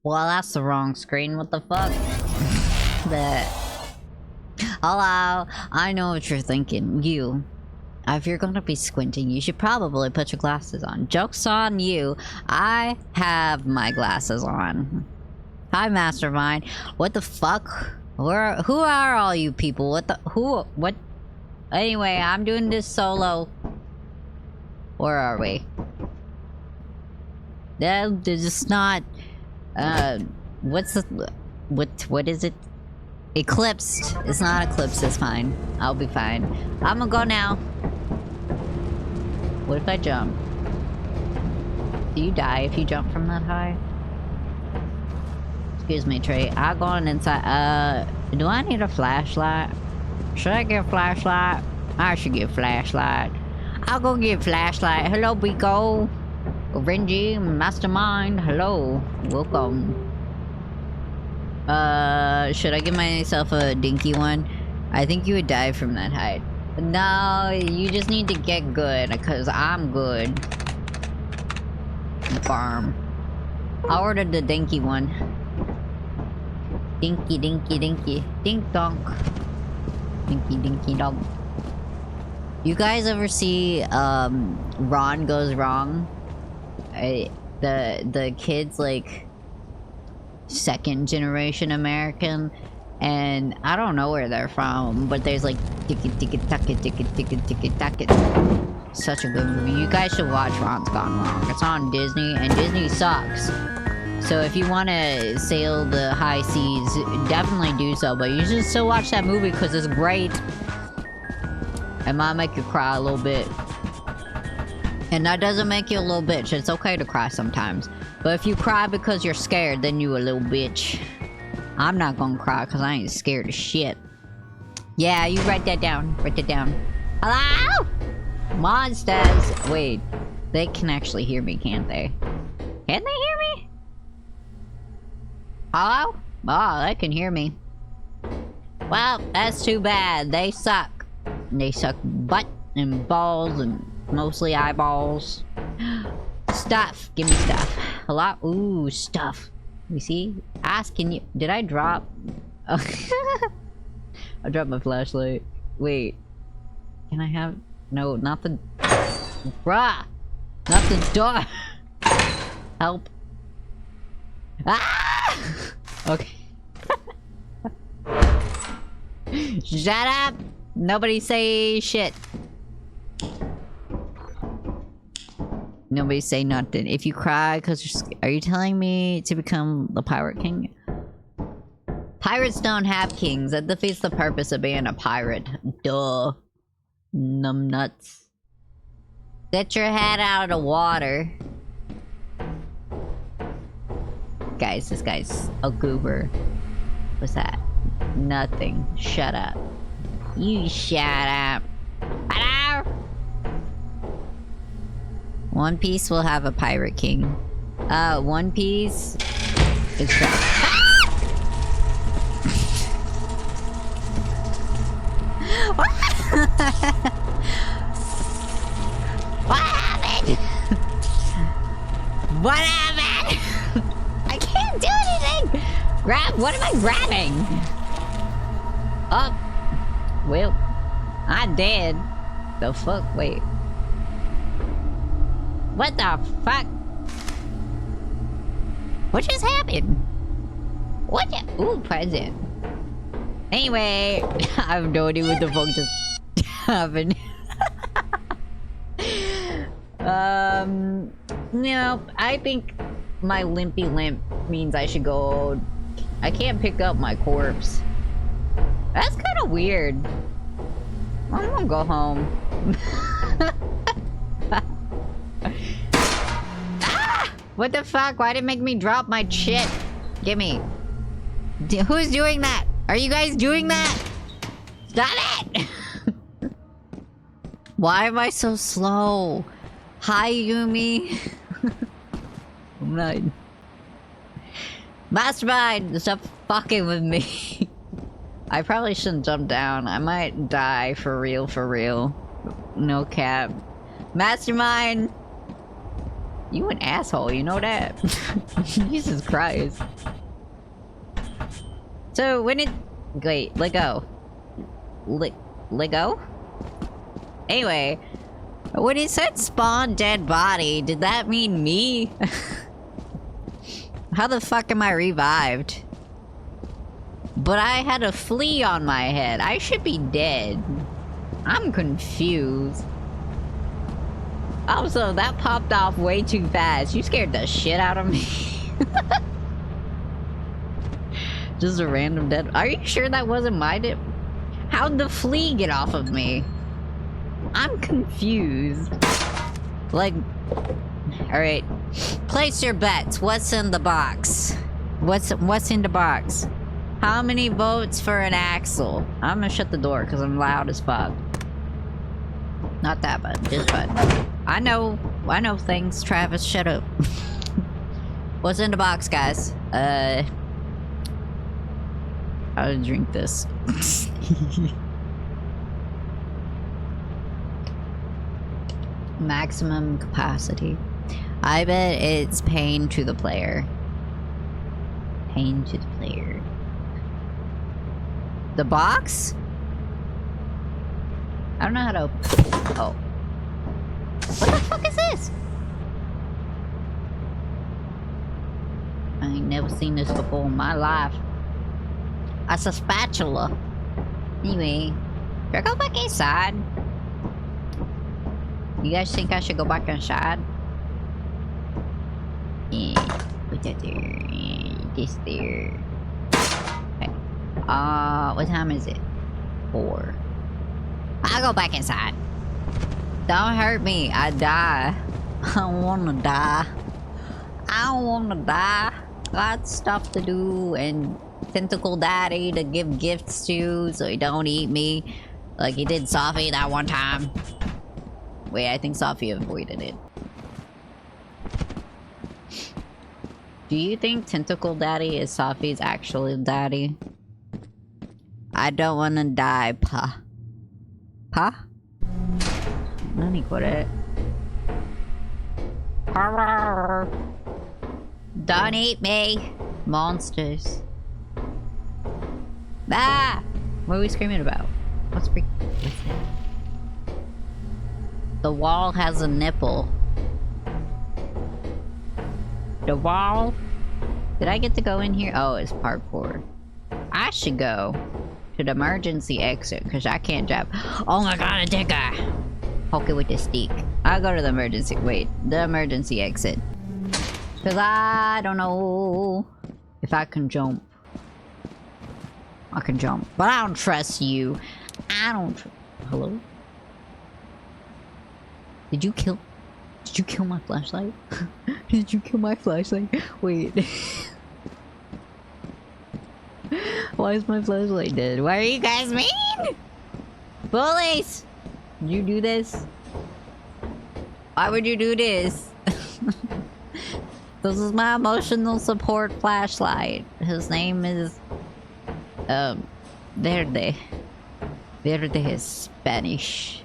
Well, that's the wrong screen. What the fuck? That. Hello. I know what you're thinking. You. If you're gonna be squinting, you should probably put your glasses on. Joke's on you. I have my glasses on. Hi, Mastermind. What the fuck? Who are all you people? What? Anyway, I'm doing this solo. Where are we? There's just not... what is it? Eclipsed. It's not eclipsed, it's fine. I'll be fine. I'm gonna go now. What if I jump? Do you die if you jump from that high? Excuse me, Trey. I'm going inside. Do I need a flashlight? Should I get a flashlight? I should get a flashlight. I'll go get a flashlight. Hello, Biko. Renji, Mastermind. Hello. Welcome. Should I give myself a dinky one? I think you would die from that height. No, you just need to get good, because I'm good. Farm. I ordered the dinky one. Dinky, dinky, dinky. Dink donk. Dinky, dinky donk. You guys ever see, Ron Goes Wrong? The kid's, like, second generation American, and I don't know where they're from, but there's like ticket ticket ticket ticket ticket ticket ticket. Such a good movie. You guys should watch Ron's Gone Wrong. It's on Disney, and Disney sucks. So if you want to sail the high seas, definitely do so. But you should still watch that movie because it's great. It might make you cry a little bit. And that doesn't make you a little bitch. It's okay to cry sometimes. But if you cry because you're scared, then you a little bitch. I'm not gonna cry because I ain't scared of shit. Yeah, you write that down. Write that down. Hello? Monsters. Wait. They can actually hear me, can't they? Can they hear me? Hello? Oh, they can hear me. Well, that's too bad. They suck. They suck butt and balls and mostly eyeballs. Stuff. Give me stuff. A lot. Ooh, stuff. You see? Asking you. Did I drop? Oh. I dropped my flashlight. Wait. Can I have... No, not the... Bruh! Not the door! Help. Ah! Okay. Shut up! Nobody say shit. Nobody say nothing. If you cry because you're scared, are you telling me to become the pirate king? Pirates don't have kings. That defeats the purpose of being a pirate. Duh. Numb nuts. Get your head out of the water. Guys, this guy's a goober. What's that? Nothing. Shut up. You shut up. Hello? One Piece will have a pirate king. One Piece is trash. What happened? What happened? I can't do anything. What am I grabbing? Oh. Well, I'm dead. The fuck? Wait. What the fuck? What just happened? What just... Ooh, present. Anyway, I have no idea what the fuck just happened. You know, I think my limpy limp means I should go... I can't pick up my corpse. That's kind of weird. I'm gonna go home. Ah! What the fuck? Why did it make me drop my shit? Gimme. Who's doing that? Are you guys doing that? Stop it! Why am I so slow? Hi, Yumi. I'm not... Mastermind! Stop fucking with me. I probably shouldn't jump down. I might die for real, for real. No cap. Mastermind! You an asshole, you know that? Jesus Christ. So when it... Wait, let go. Let go? Anyway, when it said spawn dead body, did that mean me? How the fuck am I revived? But I had a flea on my head. I should be dead. I'm confused. Also, that popped off way too fast. You scared the shit out of me. Just a random dead... Are you sure that wasn't my dead? How'd the flea get off of me? I'm confused. Like... Alright. Place your bets. What's in the box? What's in the box? How many votes for an axle? I'm gonna shut the door because I'm loud as fuck. Not that bad, just bad. I know things. Travis, shut up. What's in the box, guys? I'll drink this. Maximum capacity. I bet it's pain to the player. Pain to the player. The box? I don't know how to open. Oh. What the fuck is this? I ain't never seen this before in my life. That's a spatula. Anyway, should I go back inside? You guys think I should go back inside? Yeah, put that there. This there. Okay. What time is it? 4. I'll go back inside. Don't hurt me. I die. I don't wanna die. I don't wanna die. Got stuff to do and Tentacle Daddy to give gifts to so he don't eat me. Like he did Sophie that one time. Wait, I think Sophie avoided it. Do you think Tentacle Daddy is Sophie's actual daddy? I don't wanna die, pa. Pa? Nani got it. Don't eat me, monsters. Ah! What are we screaming about? What's that? The wall has a nipple. The wall? Did I get to go in here? Oh, it's parkour. I should go to the emergency exit because I can't jump. Oh my god, a dead guy! Poke it with the stick. I'll go to the emergency. Wait, the emergency exit. Because I don't know if I can jump. I can jump, but I don't trust you. I don't. Hello? Did you kill my flashlight? Did you kill my flashlight? Wait. Why is my flashlight dead? Why are you guys mean? Bullies! Did you do this? Why would you do this? This is my emotional support flashlight. His name is... Verde. Verde is Spanish.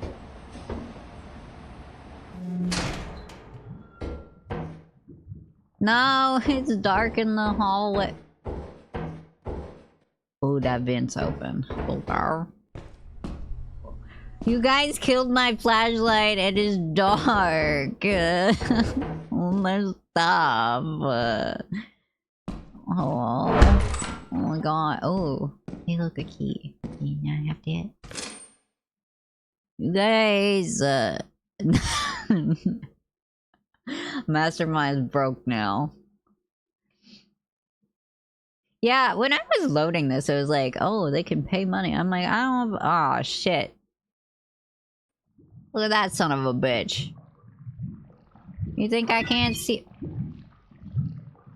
No, it's dark in the hallway. Oh, that vent's open. Oh, you guys killed my flashlight. It is dark. Let's stop. Oh my god. Oh, hey, look, a key. Now I have to hit. You guys, Mastermind's broke now. Yeah, when I was loading this, it was like, oh, they can pay money. I'm like, I don't. Oh shit! Look at that son of a bitch. You think I can't see?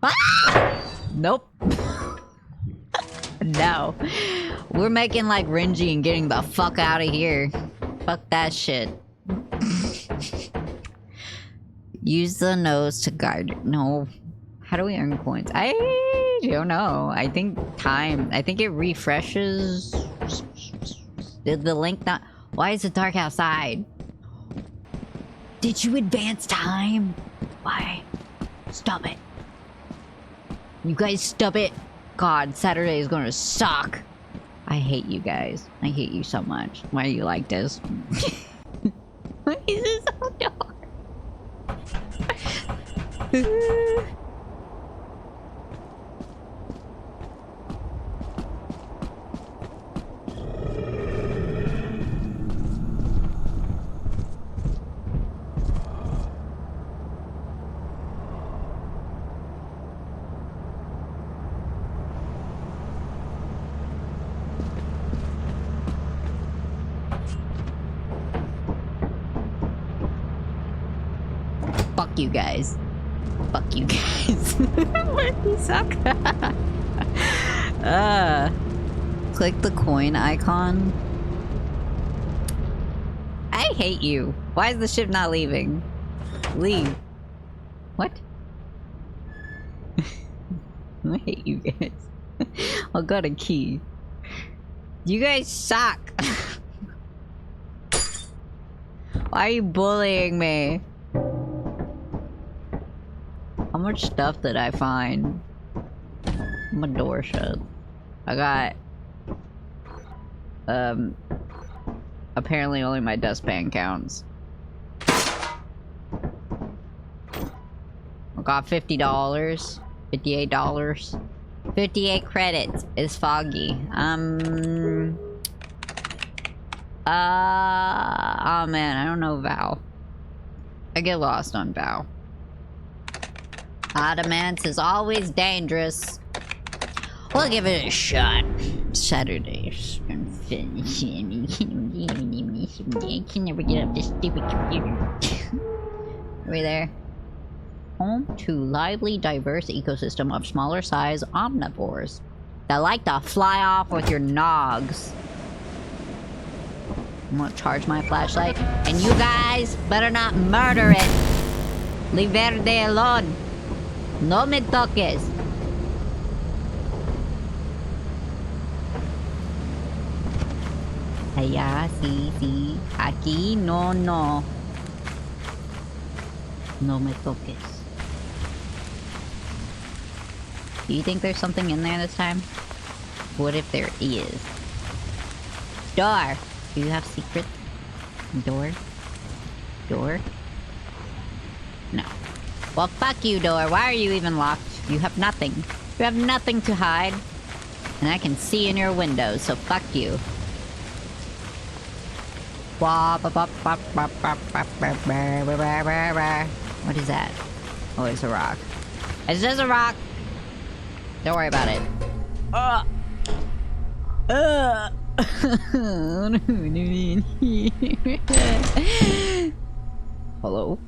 Ah! Nope. No. We're making like Renji and getting the fuck out of here. Fuck that shit. Use the nose to guide. No. How do we earn coins? I don't know. I think time. I think it refreshes. Did the link not... Why is it dark outside? Did you advance time? Why? Stop it. You guys stop it. God, Saturday is gonna suck. I hate you guys. I hate you so much. Why are you like this? Why is it so dark? Fuck you guys. Fuck you guys. You suck. Click the coin icon. I hate you. Why is the ship not leaving? Leave. What? I hate you guys. I got a key. You guys suck. Why are you bullying me? How much stuff did I find? My door shut. I got... apparently only my dustpan counts. I got $50. $58. 58 credits. It's foggy. Oh man, I don't know Val. I get lost on Val. Adamance is always dangerous. We'll give it a shot. Saturdays. I can never get up this stupid computer. Are we there? Home to lively, diverse ecosystem of smaller size omnivores that like to fly off with your nogs. I'm gonna charge my flashlight, and you guys better not murder it. Leave Verde alone. No me toques. Allá, sí, sí. Aquí, no, no. No me toques. Do you think there's something in there this time? What if there is? Door! Do you have secret? Door? Door? No. Well, fuck you, door. Why are you even locked? You have nothing. You have nothing to hide. And I can see in your windows, so fuck you. What is that? Oh, it's a rock. It's just a rock. Don't worry about it. Hello?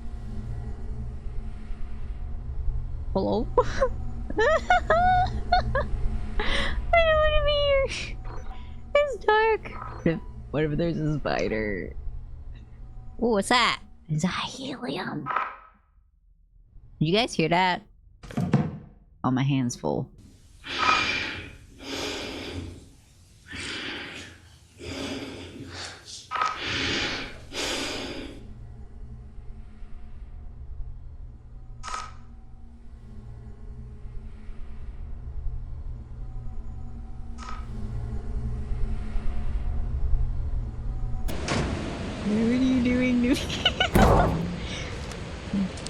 Hello? I don't want to be here. It's dark. What if there's a spider? Oh, what's that? It's a helium. You guys hear that? Oh, my hand's full. What are you doing?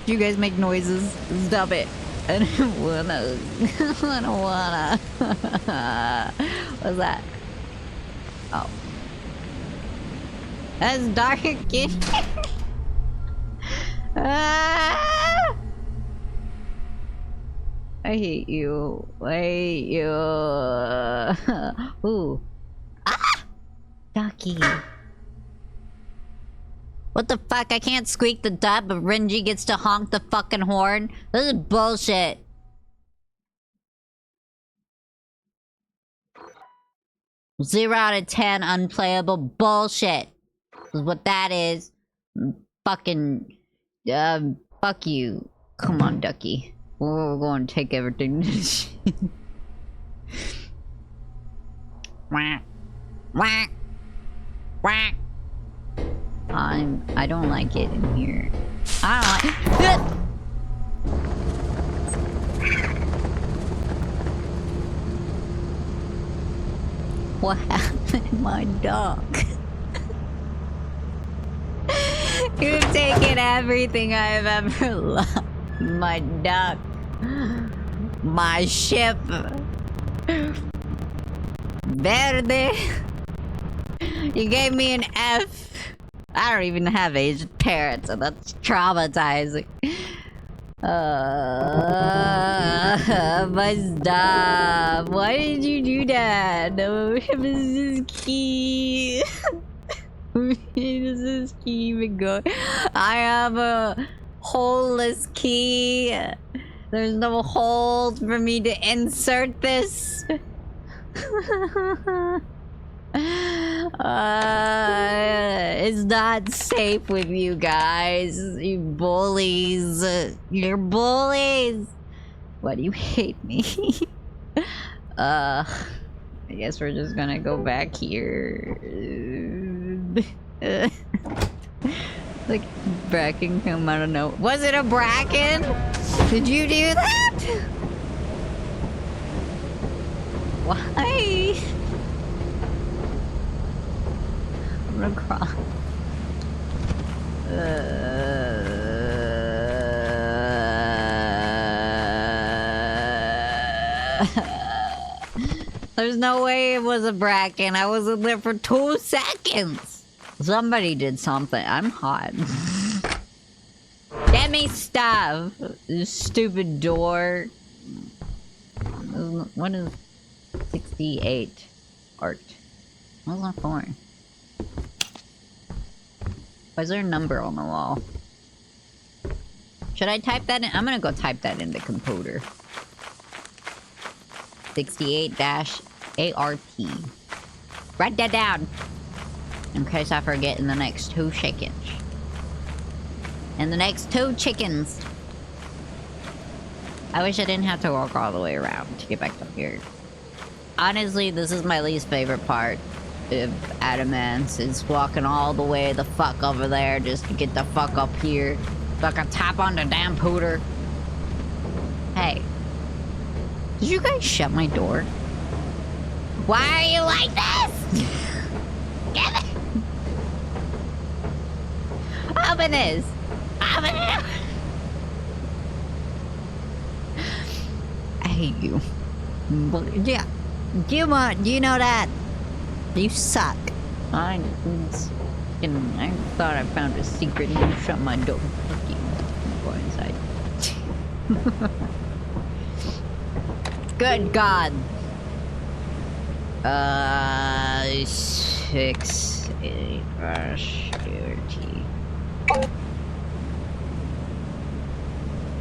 You guys make noises. Stop it. I don't wanna. I don't wanna. What's that? Oh. That's dark again. Ah! I hate you. I hate you. Ooh. Ah! Ducky. What the fuck? I can't squeak the duck, but Renji gets to honk the fucking horn? This is bullshit. Zero out of 10 unplayable bullshit. Is what that is. Fucking... fuck you. Come on, Ducky. We're going to take everything. Whack. Whack. Whack. I don't like it in here. I don't like... What happened, my dog? You've taken everything I've ever loved. My duck. My ship. Verde. You gave me an F. I don't even have Asian parents, and that's traumatizing. But stop. Why did you do that? No, this is key. Where does this key even go? I have a holeless key. There's no hole for me to insert this. It's not safe with you guys. You bullies. You're bullies. Why do you hate me? I guess we're just gonna go back here. Like bracken come, I don't know. Was it a bracken? Did you do that? Why? I'm gonna cry. There's no way it was a bracken. I was in there for 2 seconds. Somebody did something. I'm hot. Get me stuff. This stupid door. What is 68 art? What's that for? Why is there a number on the wall? Should I type that in? I'm gonna go type that in the computer. 68-ART. Write that down. In case I forget in the next 2 seconds. In the next 2 chickens. I wish I didn't have to walk all the way around to get back up here. Honestly, this is my least favorite part of Adamance, is walking all the way the fuck over there just to get the fuck up here. So I can tap on the damn pooter. Hey. Did you guys shut my door? Why are you like this? Get it! Open this! Open it! I hate you. Yeah. Do you know that? You suck. I thought I found a secret and you shut my door. Fuck you. Go inside. Good God. 6, 8, 30.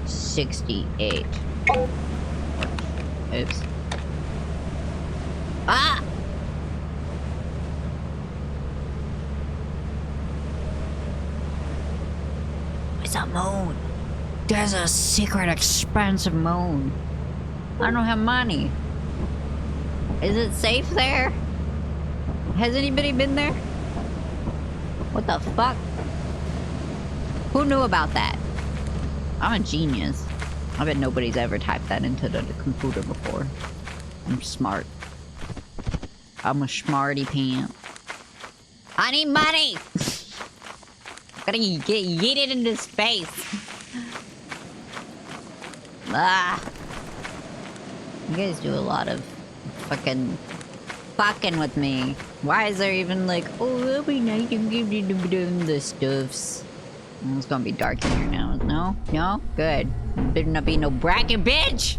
68. Oops. Ah! It's a moon. There's a secret expensive moon. I don't have money. Is it safe there? Has anybody been there? What the fuck? Who knew about that? I'm a genius. I bet nobody's ever typed that into the computer before. I'm smart. I'm a smarty pants. I need money! Gotta get yeeted into space. Ah. You guys do a lot of fucking with me. Why is there even like, oh, that'll be nice to give you the stuffs. It's gonna be dark in here now. No? No? Good. Better not be no bracket, bitch!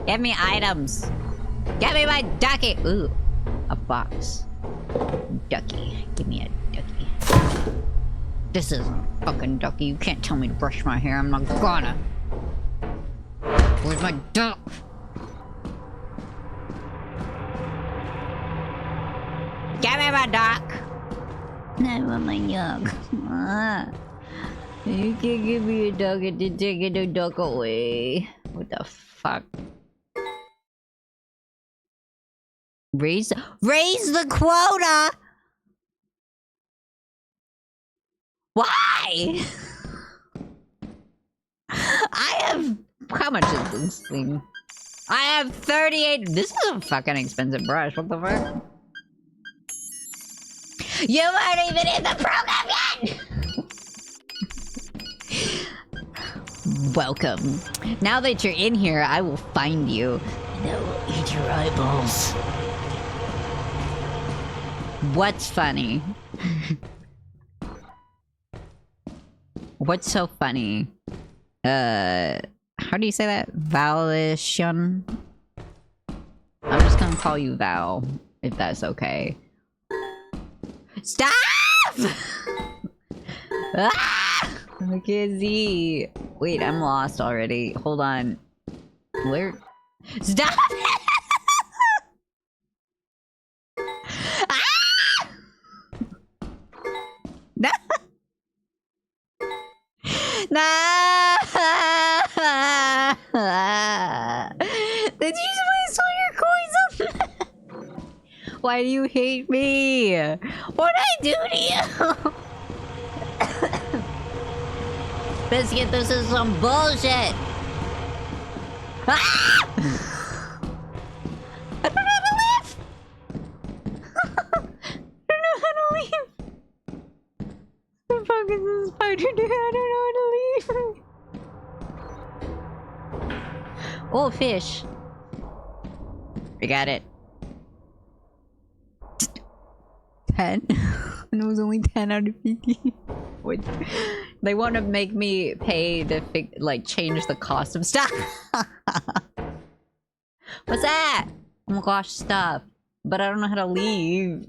Give me items. Give me my ducky. Ooh. A box. Ducky. Give me a ducky. This isn't a fucking ducky. You can't tell me to brush my hair. I'm not gonna. Where's my duck? Give me my duck! I want my duck. You can't give me a duck and then take the duck away. What the fuck? Raise the quota! Why? I have... How much is this thing? I have 38... This is a fucking expensive brush. What the fuck? You weren't even in the program yet! Welcome. Now that you're in here, I will find you. And I will eat your eyeballs. What's funny? What's so funny? How do you say that? Valation? I'm just gonna call you Val, if that's okay. Stop! Ah! I can't see. Wait, I'm lost already. Hold on. Where? Stop! Ah! No! Nah! Did you waste all your coins on that? Why do you hate me? What'd I do to you? Biscuit, this is some bullshit! Ah! I don't know how to leave! I don't know how to leave! The fuck is this spider do? I don't know how to leave! Oh, fish! We got it. 10? And it was only 10 out of 50. Wait. They want to make me pay to like change the cost of stuff. What's that? Oh my gosh, stuff. But I don't know how to leave.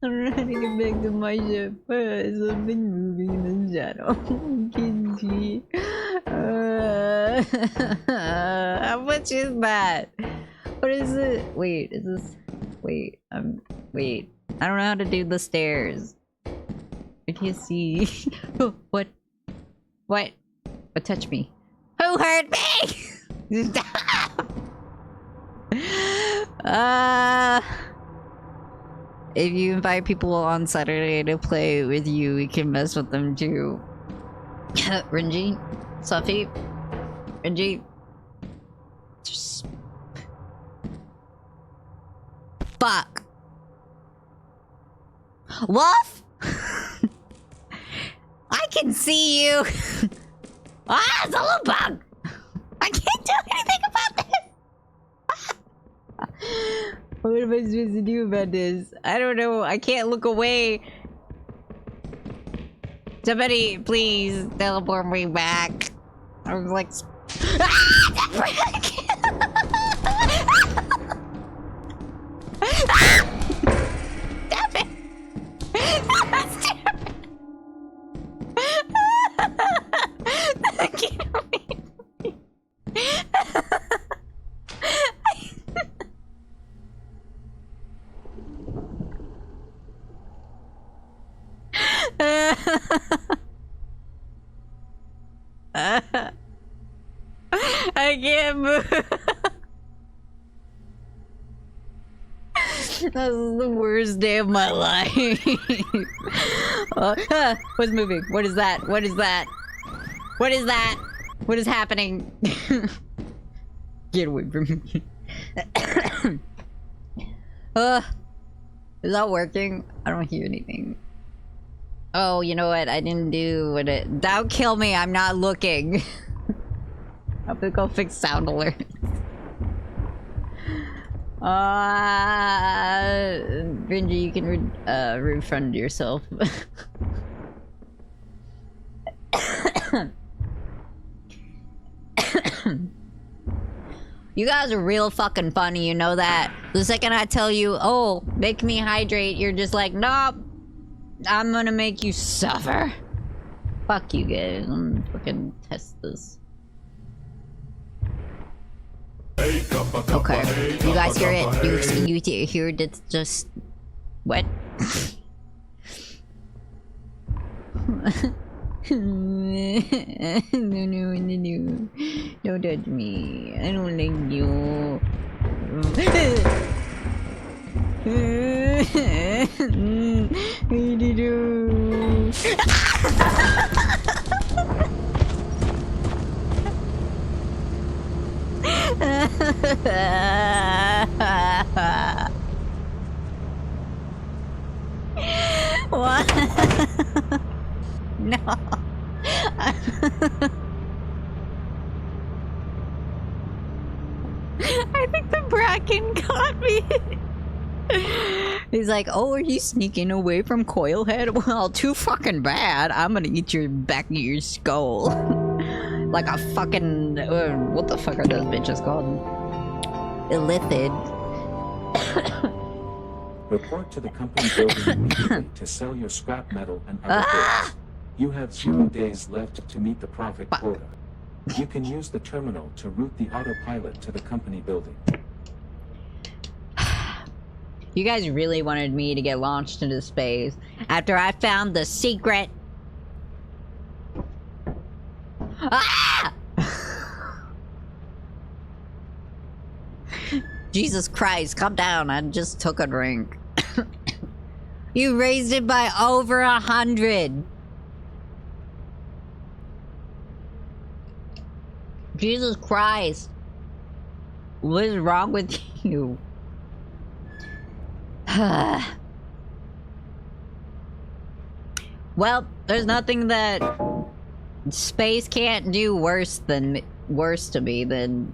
I don't know how to get back to my ship. Something moving in the shadow. Can see. How much is that? What is it? Wait, is this... Wait, wait. I don't know how to do the stairs. I can't see. What? What? What touched me? Who hurt me? Stop! If you invite people on Saturday to play with you, we can mess with them too. Renji? Suffy? Renji? Just... Fuck! Wolf? I can see you! Ah, it's a little bug! I can't do anything about this! What am I supposed to do about this? I don't know. I can't look away. Somebody, please teleport me back. I was like... Ah! That brick! Ah! Damn it! That's terrible! Get away from me! I can't move. This is the worst day of my life. What's moving? What is that? What is that? What is that? What is happening? Get away from me. Is that working? I don't hear anything. Oh, you know what? I didn't do what it... Don't kill me, I'm not looking. I'm gonna go fix sound alert. Benji, you can refund yourself. You guys are real fucking funny, you know that? The second I tell you, oh, make me hydrate, you're just like, nope. I'm gonna make you suffer. Fuck you guys. I'm gonna fucking test this. Okay, you guys hear it? You hear it? Just what? No, no, no, no. Don't touch me. I don't like you. What? No. I think the bracken caught me. He's like, oh, are you sneaking away from Coilhead? Well, too fucking bad. I'm gonna eat your back of your skull. Like a fucking... what the fuck are those bitches called? Illithid. Report to the company building immediately to sell your scrap metal and other goods. You have 0 days left to meet the profit quota. You can use the terminal to route the autopilot to the company building. You guys really wanted me to get launched into space after I found the secret. Ah! Jesus Christ, calm down. I just took a drink. You raised it by over 100. Jesus Christ. What is wrong with you? Well, there's nothing that space can't do worse to me than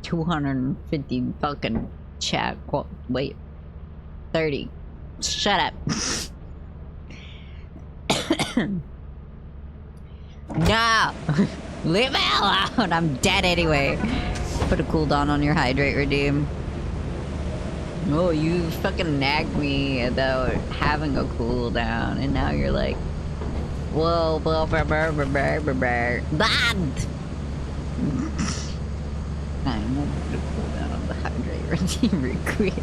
250 fucking chat. Wait, 30. Shut up. No, leave me alone. I'm dead anyway. Put a cooldown on your hydrate redeem. Oh, you fucking nagged me about having a cooldown, and now you're like, whoa, blah, blah, blah, blah, blah, blah, blah. Bad! I'm gonna put a cooldown on the hydrate redeem real quick.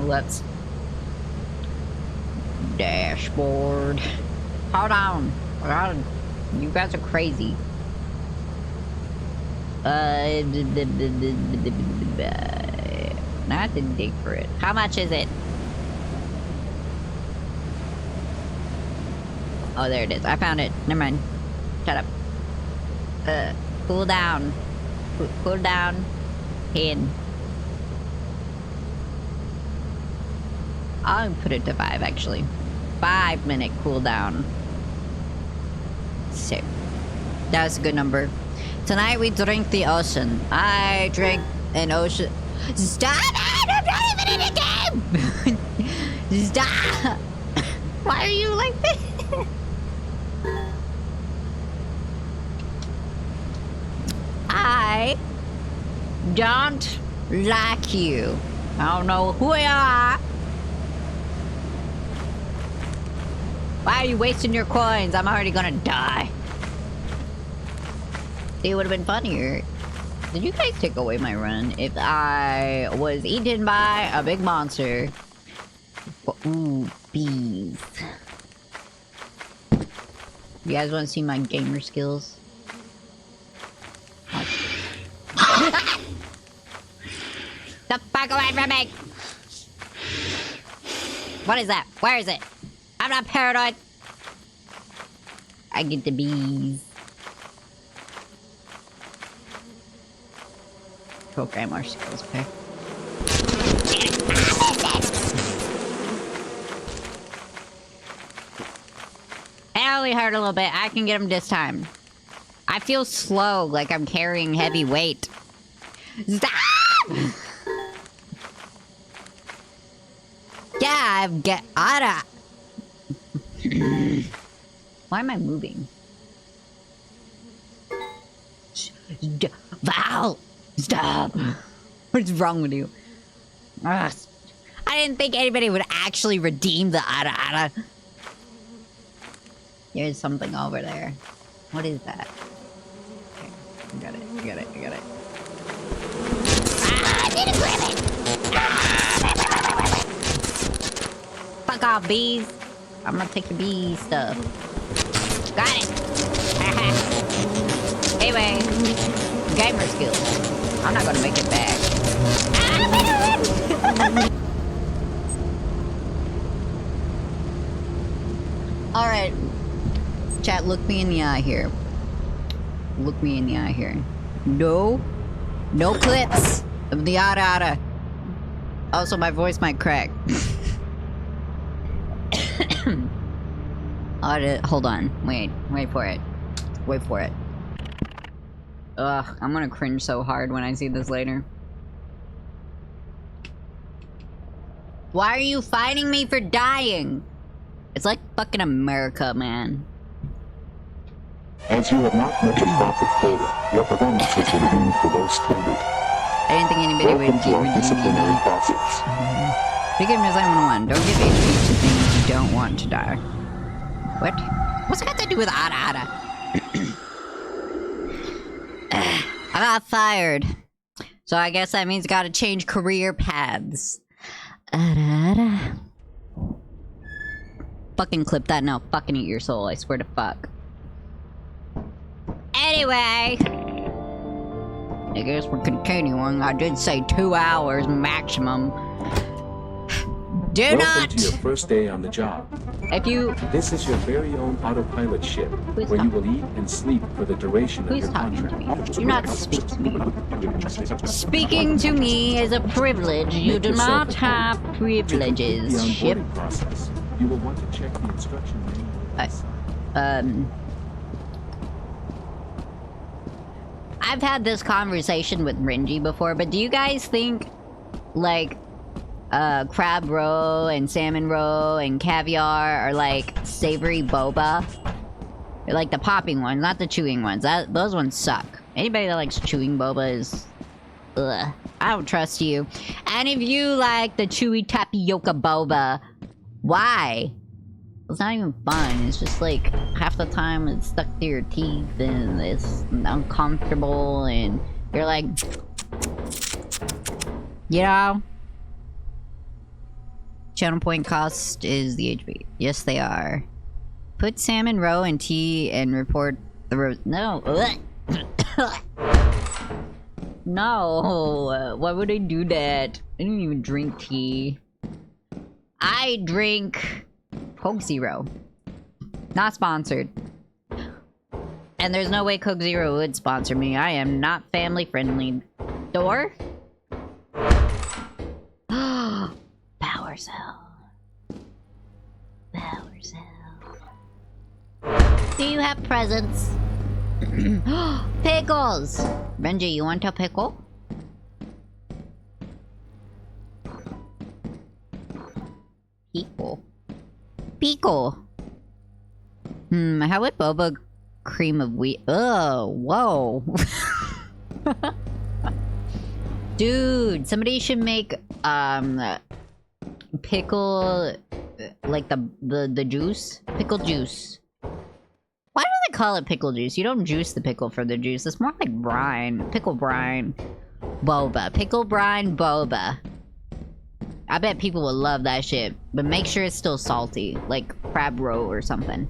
Let's... Dashboard. Hold on. You guys are crazy. I didn't dig for it. How much is it? Oh, there it is. I found it. Never mind. Shut up. Cool down. Cool down. In. I'll put it to 5, actually. 5-minute cooldown. Sick. That was a good number. Tonight we drink the ocean. I drink an ocean. Stop it! I'm not even in a game! Stop! Why are you like this? I don't like you. I don't know who you are. Why are you wasting your coins? I'm already gonna die. See, it would have been funnier. Did you guys take away my run if I was eaten by a big monster? Ooh, bees. You guys want to see my gamer skills? The fuck away from me! What is that? Where is it? I'm not paranoid. I get the bees. Program our skills pack. It only hurt a little bit. I can get him this time. I feel slow, like I'm carrying heavy weight. Stop! Yeah, I've get out. Why am I moving? Val! Stop! What's wrong with you? Ugh. I didn't think anybody would actually redeem the Ara. There's something over there. What is that? Okay, I got it, I got it, I got it. Ah, I didn't grab it! Ah! Fuck off, bees! I'm gonna take your bee stuff. Got it! Anyway, gamer skills. I'm not gonna make it back. Alright. Chat, look me in the eye here. Look me in the eye here. No clips of the ada. Also, my voice might crack. Hold on. Wait for it. Wait for it. Ugh, I'm gonna cringe so hard when I see this later. Why are you fighting me for dying? It's like fucking America, man. As you have not met the profit quota, your performance has been deemed below standard. I didn't think anybody would Welcome to our disciplinary me. process. Begin Resign 101. Don't give HP to things you don't want to die. What? What's it got to do with ada? I got fired. So I guess that means gotta change career paths. Ada. Fucking clip that now. Fucking eat your soul. I swear to fuck. Anyway. I guess we're continuing. I did say 2 hours maximum. Welcome to your first day on the job. If you... This is your very own autopilot ship, Who's where you will eat and sleep for the duration of Who's your talking to contract. me? Do not speak to me. Speaking to me is a privilege. You Make do yourself not at have home. To complete privileges. the Ship. onboarding process, you will want to check the instruction manual. I've had this conversation with Renji before, but do you guys think, like, crab roe and salmon roe and caviar are like savory boba? They're like the popping ones, not the chewing ones. Those ones suck. Anybody that likes chewing boba is... ugh. I don't trust you. And if you like the chewy tapioca boba, why? It's not even fun. It's just like half the time it's stuck to your teeth and it's uncomfortable and you're like... you know? Channel point cost is the HP. Yes, they are. Put salmon roe in tea and report the no. No. Why would I do that? I don't even drink tea. I drink Coke Zero. Not sponsored. And there's no way Coke Zero would sponsor me. I am not family friendly. Door? Power cell. Power cell. Do you have presents? Pickles! Renji, you want a pickle? Pickle. Pickle! How would boba cream of wheat? Oh, whoa. Dude, somebody should make, pickle, like the juice? Pickle juice. Why do they call it pickle juice? You don't juice the pickle for the juice. It's more like brine. Pickle brine. Boba. Pickle brine boba. I bet people will love that shit. But make sure it's still salty. Like crab roe or something.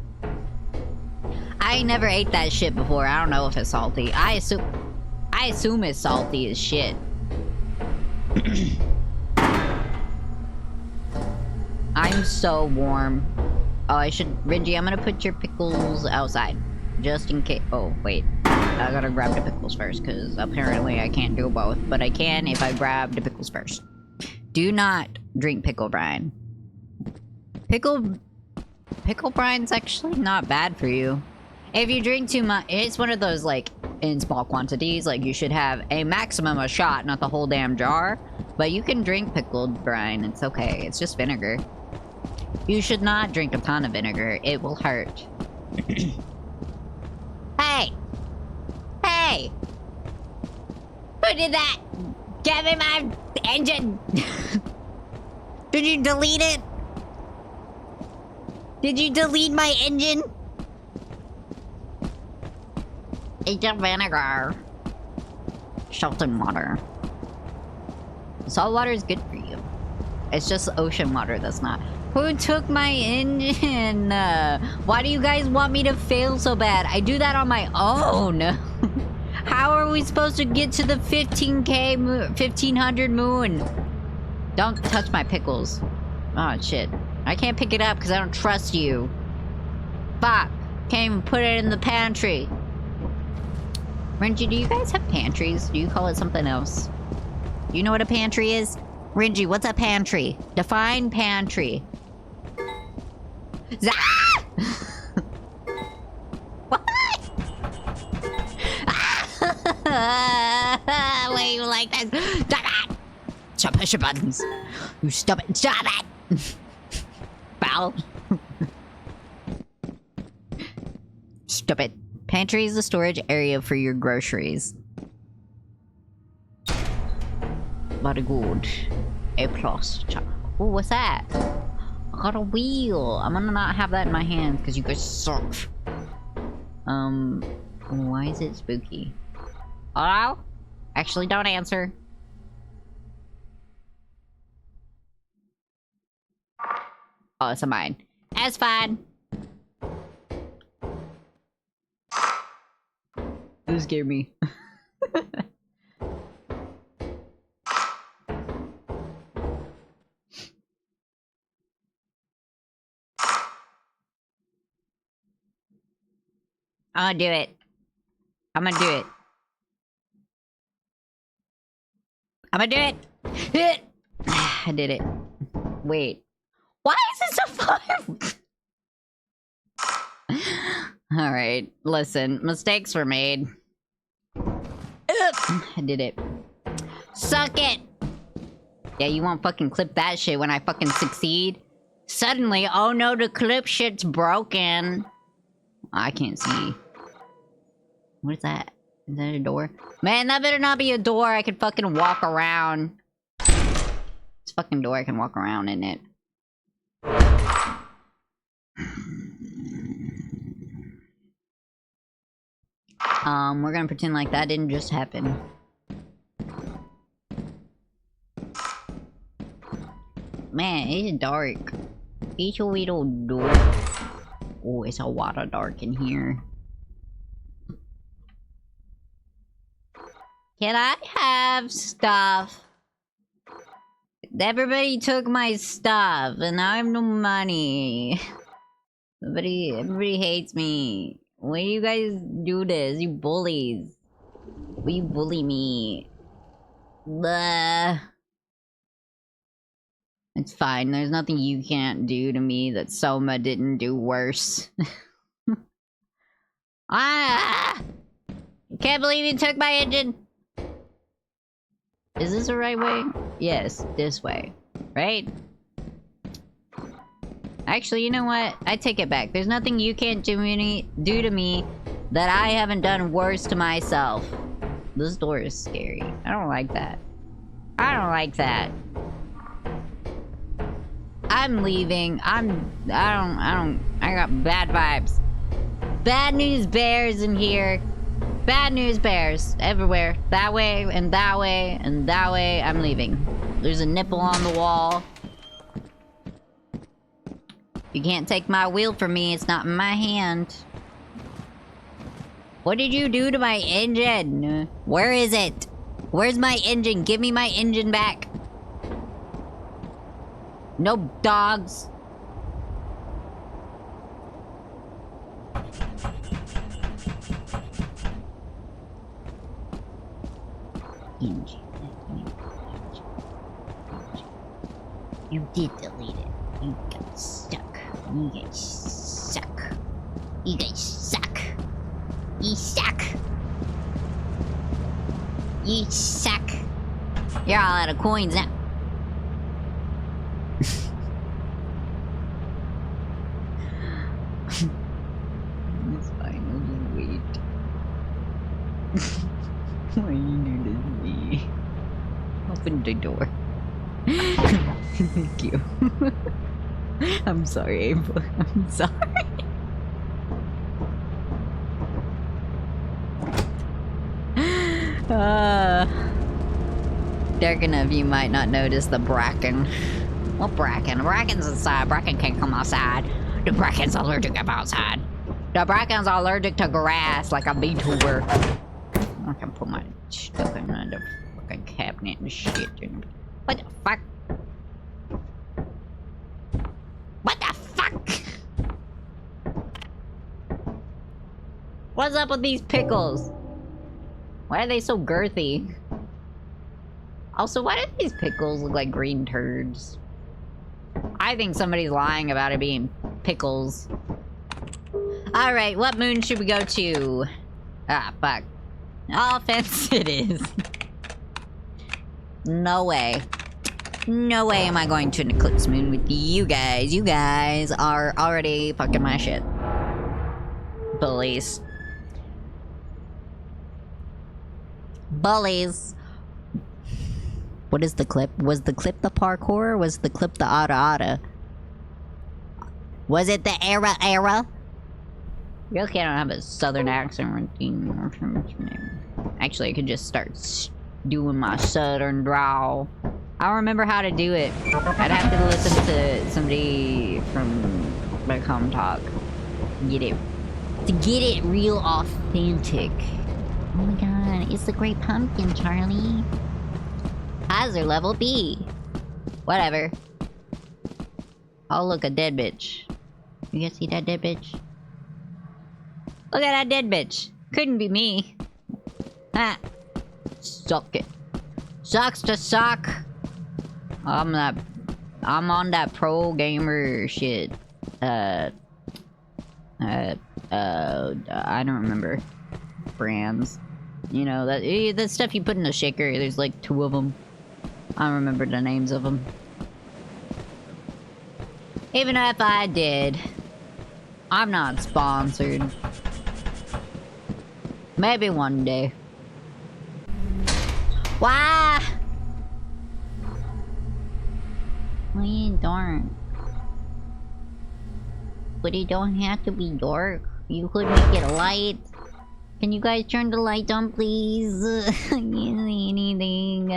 I never ate that shit before. I don't know if it's salty. I assume it's salty as shit. I'm so warm. Oh, I should... Renji, I'm gonna put your pickles outside. Just in case... Oh, wait. I gotta grab the pickles first, because apparently I can't do both. But I can if I grab the pickles first. Do not drink pickle brine. Pickle brine's actually not bad for you. If you drink too much... It's one of those, like, in small quantities. Like, you should have a maximum a shot, not the whole damn jar. But you can drink pickled brine. It's okay. It's just vinegar. You should not drink a ton of vinegar. It will hurt. Hey! Hey! Who did that? Give me my engine! Did you delete it? Did you delete my engine? It's a vinegar. Salt and water. Salt water is good for you. It's just ocean water that's not. Who took my engine? Why do you guys want me to fail so bad? I do that on my own. How are we supposed to get to the 1500 moon? Don't touch my pickles. Oh, shit. I can't pick it up because I don't trust you. Fuck. Can't even put it in the pantry. Renji, do you guys have pantries? Do you call it something else? Do you know what a pantry is? Renji, what's a pantry? Define pantry. Ah! What? Why are you like this? Stop it! Stop push your buttons. You stop it. Stop it! Foul. Stop it. Pantry is the storage area for your groceries. Very good. A plus. Oh, what's that? I got a wheel. I'm gonna not have that in my hands because you guys suck. Why is it spooky? Hello? Actually, don't answer. Oh, it's a mine. That's fine. It scared me. I'm gonna do it. I'm gonna do it. I'm gonna do it. I did it. Wait. Why is it so far? Alright, listen. Mistakes were made. I did it. Suck it! Yeah, you won't fucking clip that shit when I fucking succeed. Suddenly, oh no, the clip shit's broken. I can't see. What is that? Is that a door? Man, that better not be a door I could fucking walk around. This fucking door I can walk around in it. We're gonna pretend like that didn't just happen. Man, it's dark. It's a little dark. Oh, it's a lot of dark in here. Can I have stuff? Everybody took my stuff, and I have no money. Everybody hates me. Why do you guys do this? You bullies. Why you bully me? Blah. It's fine. There's nothing you can't do to me that Soma didn't do worse. Ah! Can't believe you took my engine. Is this the right way? Yes, this way. Right? Actually, you know what? I take it back. There's nothing you can't do to me that I haven't done worse to myself. This door is scary. I don't like that. I don't like that. I'm leaving. I got bad vibes. Bad news bears in here. Bad news bears everywhere. That way, and that way, and that way. I'm leaving. There's a nipple on the wall. You can't take my wheel from me. It's not in my hand. What did you do to my engine? Where is it? Where's my engine? Give me my engine back. No dogs. Engine. You did delete it. You got stuck. You guys suck. You guys suck. You suck. You suck. You're all out of coins now. It's fine, I'll just wait. Why you do this to me? Open the door. Thank you. I'm sorry, April. I'm sorry. Dark enough you might not notice the bracken. What Bracken? Bracken's inside. Bracken can't come outside. The Bracken's allergic to outside. The Bracken's allergic to grass like a Vtuber. I can put my stuff in the fucking cabinet and shit. What the fuck? What the fuck? What's up with these pickles? Why are they so girthy? Also, why do these pickles look like green turds? I think somebody's lying about it being pickles. Alright, what moon should we go to? Ah, fuck. Offense it is. No way. No way am I going to an eclipse moon with you guys. You guys are already fucking my shit. Bullies. Bullies. What is the clip? Was the clip the parkour or was the clip the ada? Was it the era? Real okay, I don't have a southern accent or anything. Actually, I could just start doing my southern drawl. I don't remember how to do it. I'd have to listen to somebody from back home talk. To get it real authentic. Oh my god, it's the Great Pumpkin, Charlie. Hazard level B. Whatever. Oh, look, a dead bitch. You guys see that dead bitch? Look at that dead bitch. Couldn't be me. Ah. Suck it. Sucks to suck. I'm on that pro gamer shit. I don't remember brands. You know, that stuff you put in a shaker, there's like 2 of them. I don't remember the names of them. Even if I did, I'm not sponsored. Maybe one day. Why? Why you dark? But it don't have to be dark. You could make it light. Can you guys turn the light on, please? I can't see anything.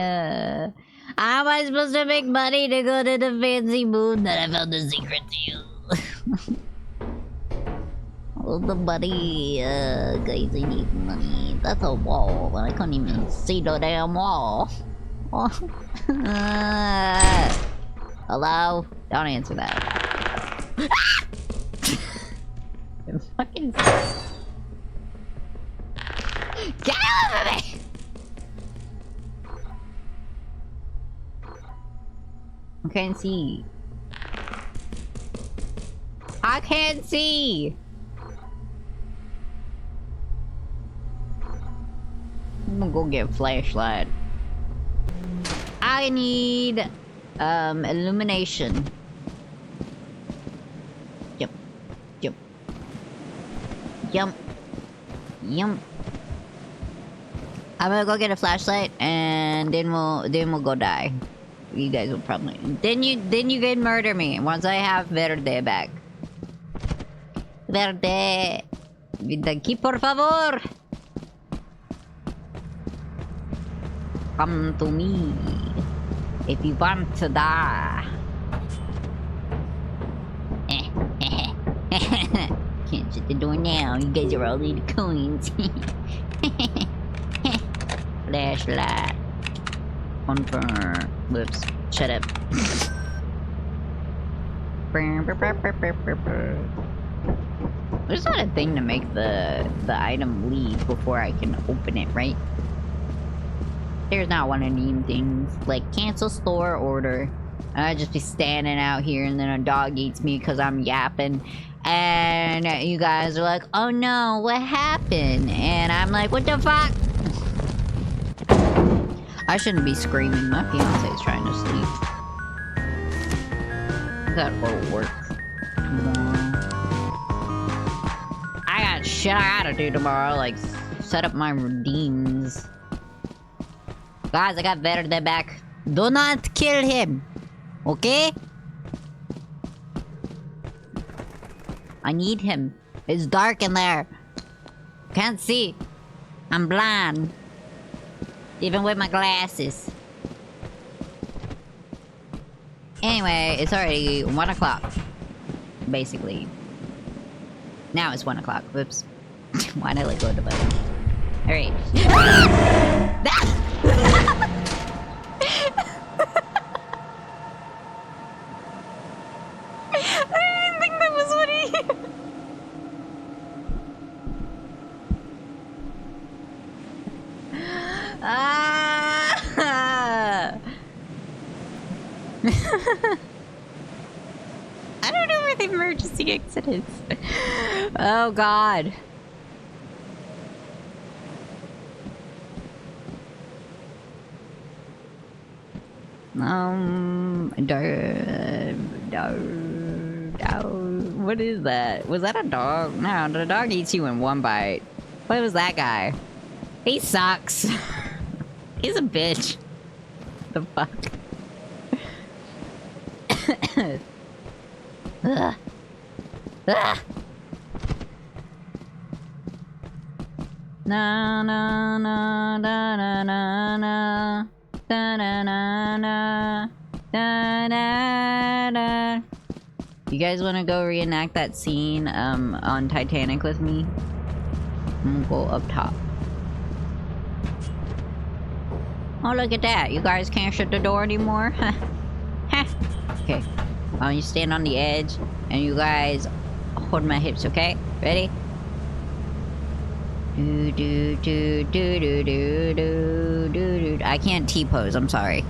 How am I supposed to make money to go to the fancy moon that I found the secret to? Oh, the money. Guys, I need money. That's a wall, but I can't even see the damn wall. Hello? Don't answer that. Fucking... Get out of me! I can't see. I can't see! I'm gonna go get a flashlight. I need illumination. Yep. I'm gonna go get a flashlight and then we'll go die. You guys will probably then you can murder me once I have Verde back. Verde, aquí por favor. Come to me if you want to die. Can't shut the door now. You guys are all little coins. Flashlight. Confirm. Whoops. Shut up. There's not a thing to make the item leave before I can open it, right? There's not one of these things. Like, cancel store order. I'd just be standing out here and then a dog eats me because I'm yapping. And you guys are like, oh no, what happened? And I'm like, what the fuck? I shouldn't be screaming. My fiance is trying to sleep. I gotta go to work tomorrow. I got shit I gotta do tomorrow, like set up my redeems. Guys, I got Verde back. Do not kill him, okay? I need him. It's dark in there. Can't see. I'm blind. Even with my glasses. Anyway, it's already 1 o'clock. Basically. Now it's 1 o'clock. Whoops. Why did I go to bed? Alright. I didn't even think that was funny. I don't know where the emergency exit is. Oh god. What is that? Was that a dog? No, the dog eats you in one bite. What was that guy? He sucks. He's a bitch. The fuck? Ugh. Ugh. Na na na na na na na na na na na na na. You guys want to go reenact that scene on Titanic with me? I'm gonna go up top. Oh, look at that. You guys can't shut the door anymore? Okay. You stand on the edge, and you guys hold my hips, okay? Ready? Do do do do do do do do. I can't T-pose, I'm sorry.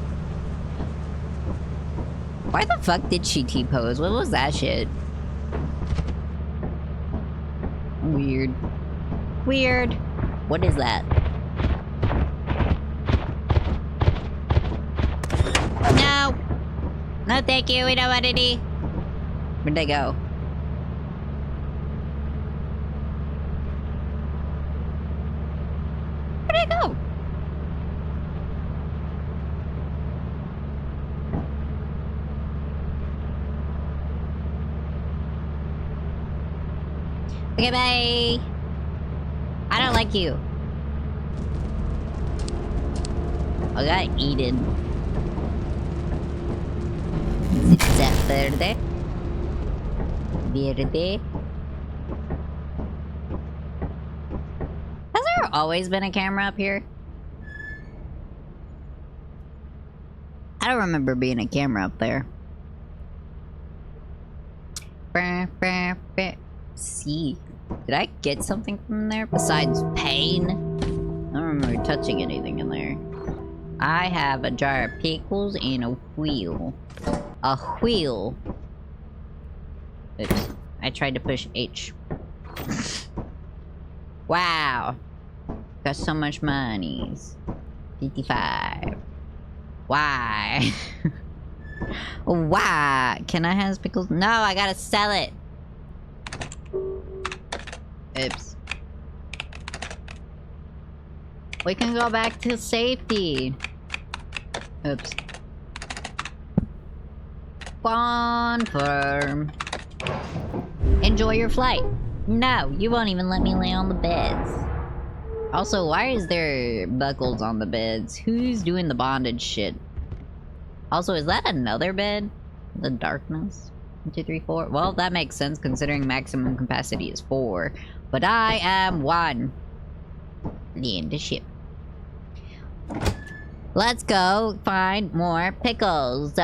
Why the fuck did she T-pose? What was that shit? Weird. Weird. What is that? No! No, thank you. We don't want any. Where'd they go? Where'd they go? Okay, bye. I don't like you. I got eaten. Is that verde? Verde? Has there always been a camera up here? I don't remember being a camera up there. See, did I get something from there besides pain? I don't remember touching anything in there. I have a jar of pickles and a wheel. A wheel. Oops. I tried to push H. Wow. Got so much monies. 55. Why? Why? Can I have pickles? No, I gotta sell it. Oops. We can go back to safety. Oops. Confirm. Enjoy your flight. No, you won't even let me lay on the beds. Also, why is there buckles on the beds? Who's doing the bondage shit? Also, is that another bed? The darkness? 1, 2, 3, 4. Well, that makes sense considering maximum capacity is 4. But I am 1. Land the ship. Let's go find more pickles.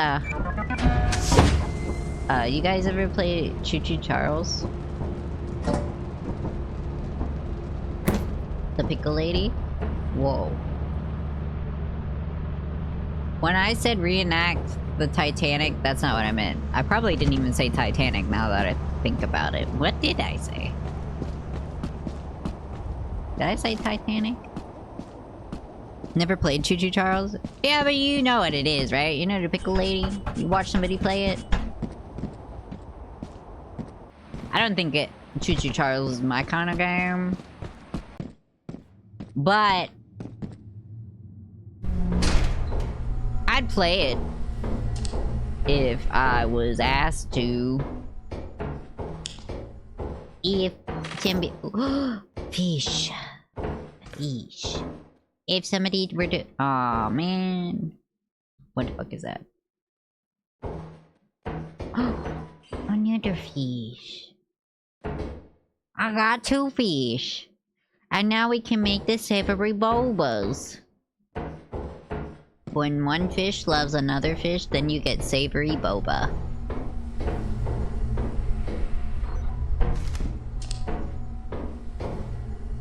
You guys ever play Choo Choo Charles? The pickle lady? Whoa. When I said reenact the Titanic, that's not what I meant. I probably didn't even say Titanic now that I think about it. What did I say? Did I say Titanic? Never played Choo Choo Charles? Yeah, but you know what it is, right? You know the pickle lady? You watch somebody play it? I don't think Choo Choo Charles is my kind of game. But I'd play it if I was asked to. If somebody... Fish. Fish. If somebody were to... Aw, man. What the fuck is that? another fish. I got 2 fish. And now we can make the savory bobas. When one fish loves another fish, then you get savory boba.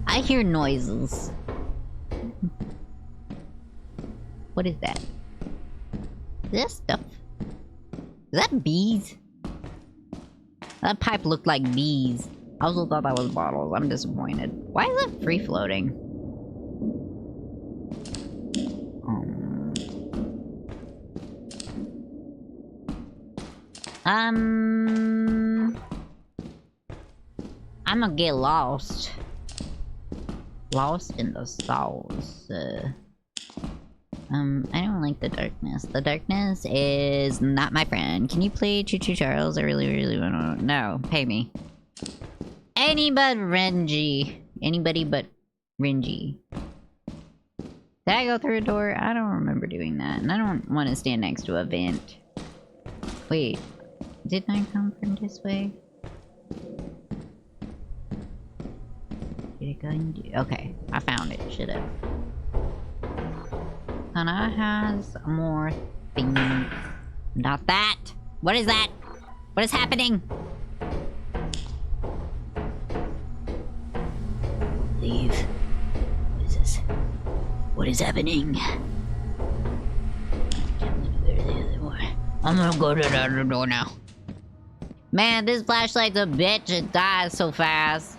I hear noises. What is that? This stuff. Is that bees? That pipe looked like bees. I also thought that was bottles. I'm disappointed. Why is that free floating? I'm gonna get lost. Lost in the sauce. I don't like the darkness. The darkness is not my friend. Can you play Choo Choo Charles? I really, really want to. No, pay me. Any but Renji. Anybody but Renji. Did I go through a door? I don't remember doing that. And I don't want to stand next to a vent. Wait. Didn't I come from this way? Did it go into... Okay. I found it. Should've. And I has more things. Not that! What is that? What is happening? Leave. What is this? What is happening? I'm gonna go to the other door now. Man, this flashlight's a bitch. It dies so fast.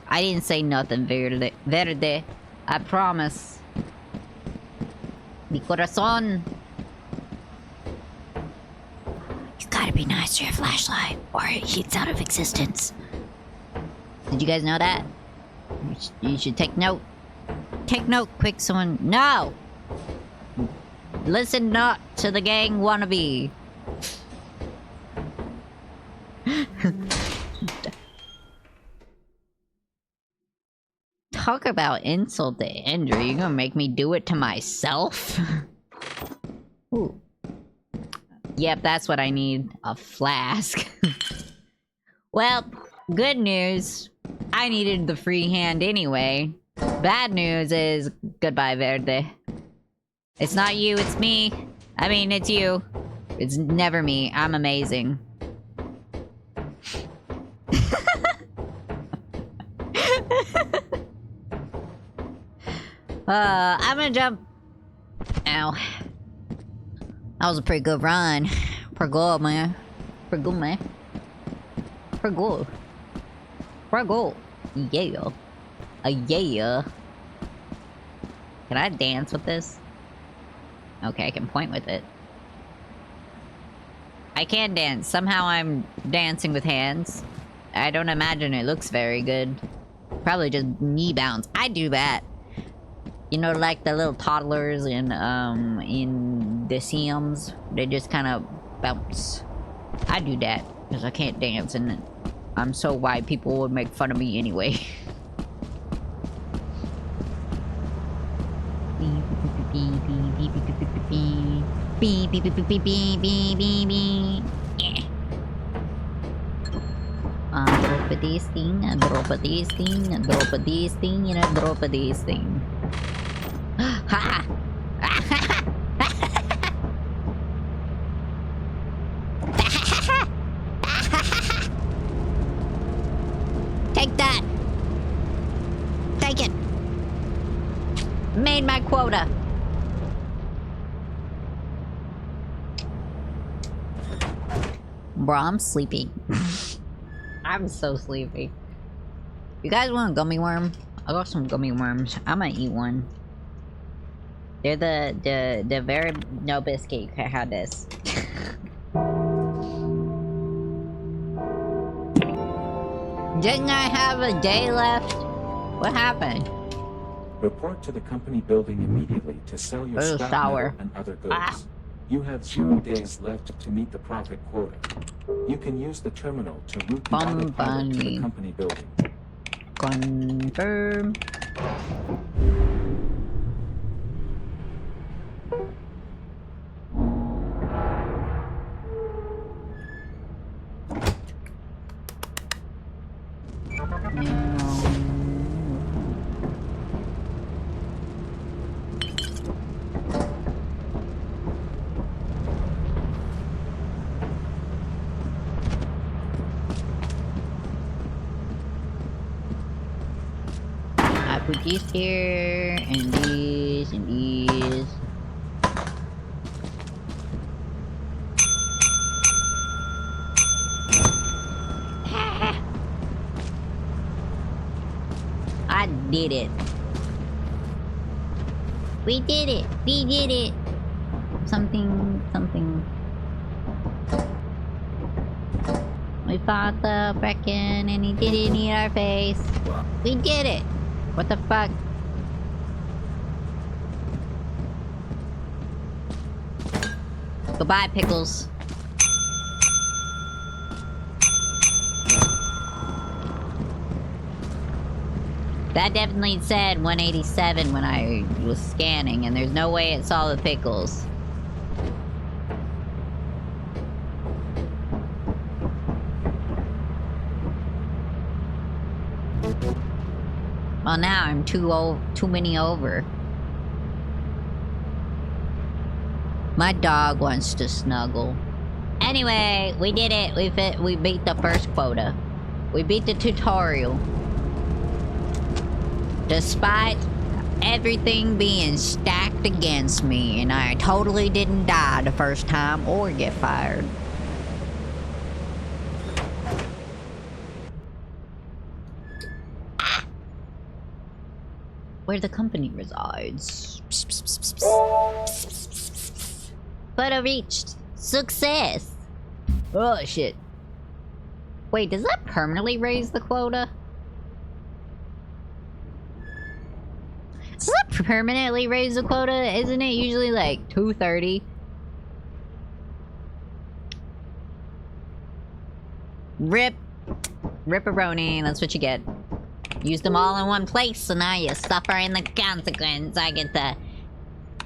I didn't say nothing, Verde. Verde. I promise. Mi corazón. You gotta be nice to your flashlight, or it heats out of existence. Did you guys know that? You should take note. Take note, quick, someone. No! Listen not to the gang wannabe. Talk about insult to injury. You're gonna make me do it to myself? Ooh. Yep, that's what I need. A flask. Well, good news. I needed the free hand anyway. Bad news is goodbye, Verde. It's not you, it's me. I mean, it's you. It's never me. I'm amazing. I'm gonna jump. Ow. That was a pretty good run. Pretty good, man. Pretty good, man. Pretty good. Pretty good. Yeah. Yeah. Can I dance with this? Okay, I can point with it. I can dance. Somehow I'm dancing with hands. I don't imagine it looks very good. Probably just knee bounce. I do that. You know, like the little toddlers in The Sims. They just kind of bounce. I do that because I can't dance, and I'm so wide people would make fun of me anyway. Drop this thing, and drop this thing, and drop this thing, and I drop this thing. Ha! Take that! Take it! Made my quota! Bro, I'm sleepy. I'm so sleepy. You guys want a gummy worm? I got some gummy worms. I might eat one. They're the very no biscuit. You can have this. Didn't I have a day left? What happened? Report to the company building immediately to sell your Ooh, scrap sour. metal and other goods. Ah. You have 0 days left to meet the profit quota. You can use the terminal to route the autopilot to the company building. Confirm. these here, and these, and these. I did it. We did it. We did it. Something, something. We fought the Brecken and he didn't eat our face. We did it. What the fuck? Goodbye, Pickles. That definitely said 187 when I was scanning, and there's no way it saw the pickles. Well, now I'm too many over. My dog wants to snuggle. Anyway, we did it. We beat the first quota. We beat the tutorial. Despite everything being stacked against me, and I totally didn't die the first time or get fired. Where the company resides. Quota reached. Success! Oh, shit. Wait, does that permanently raise the quota? Does that permanently raise the quota? Isn't it usually like 230? Rip. Ripperoni, that's what you get. Used them all in one place, so now you suffer in the consequence. I get to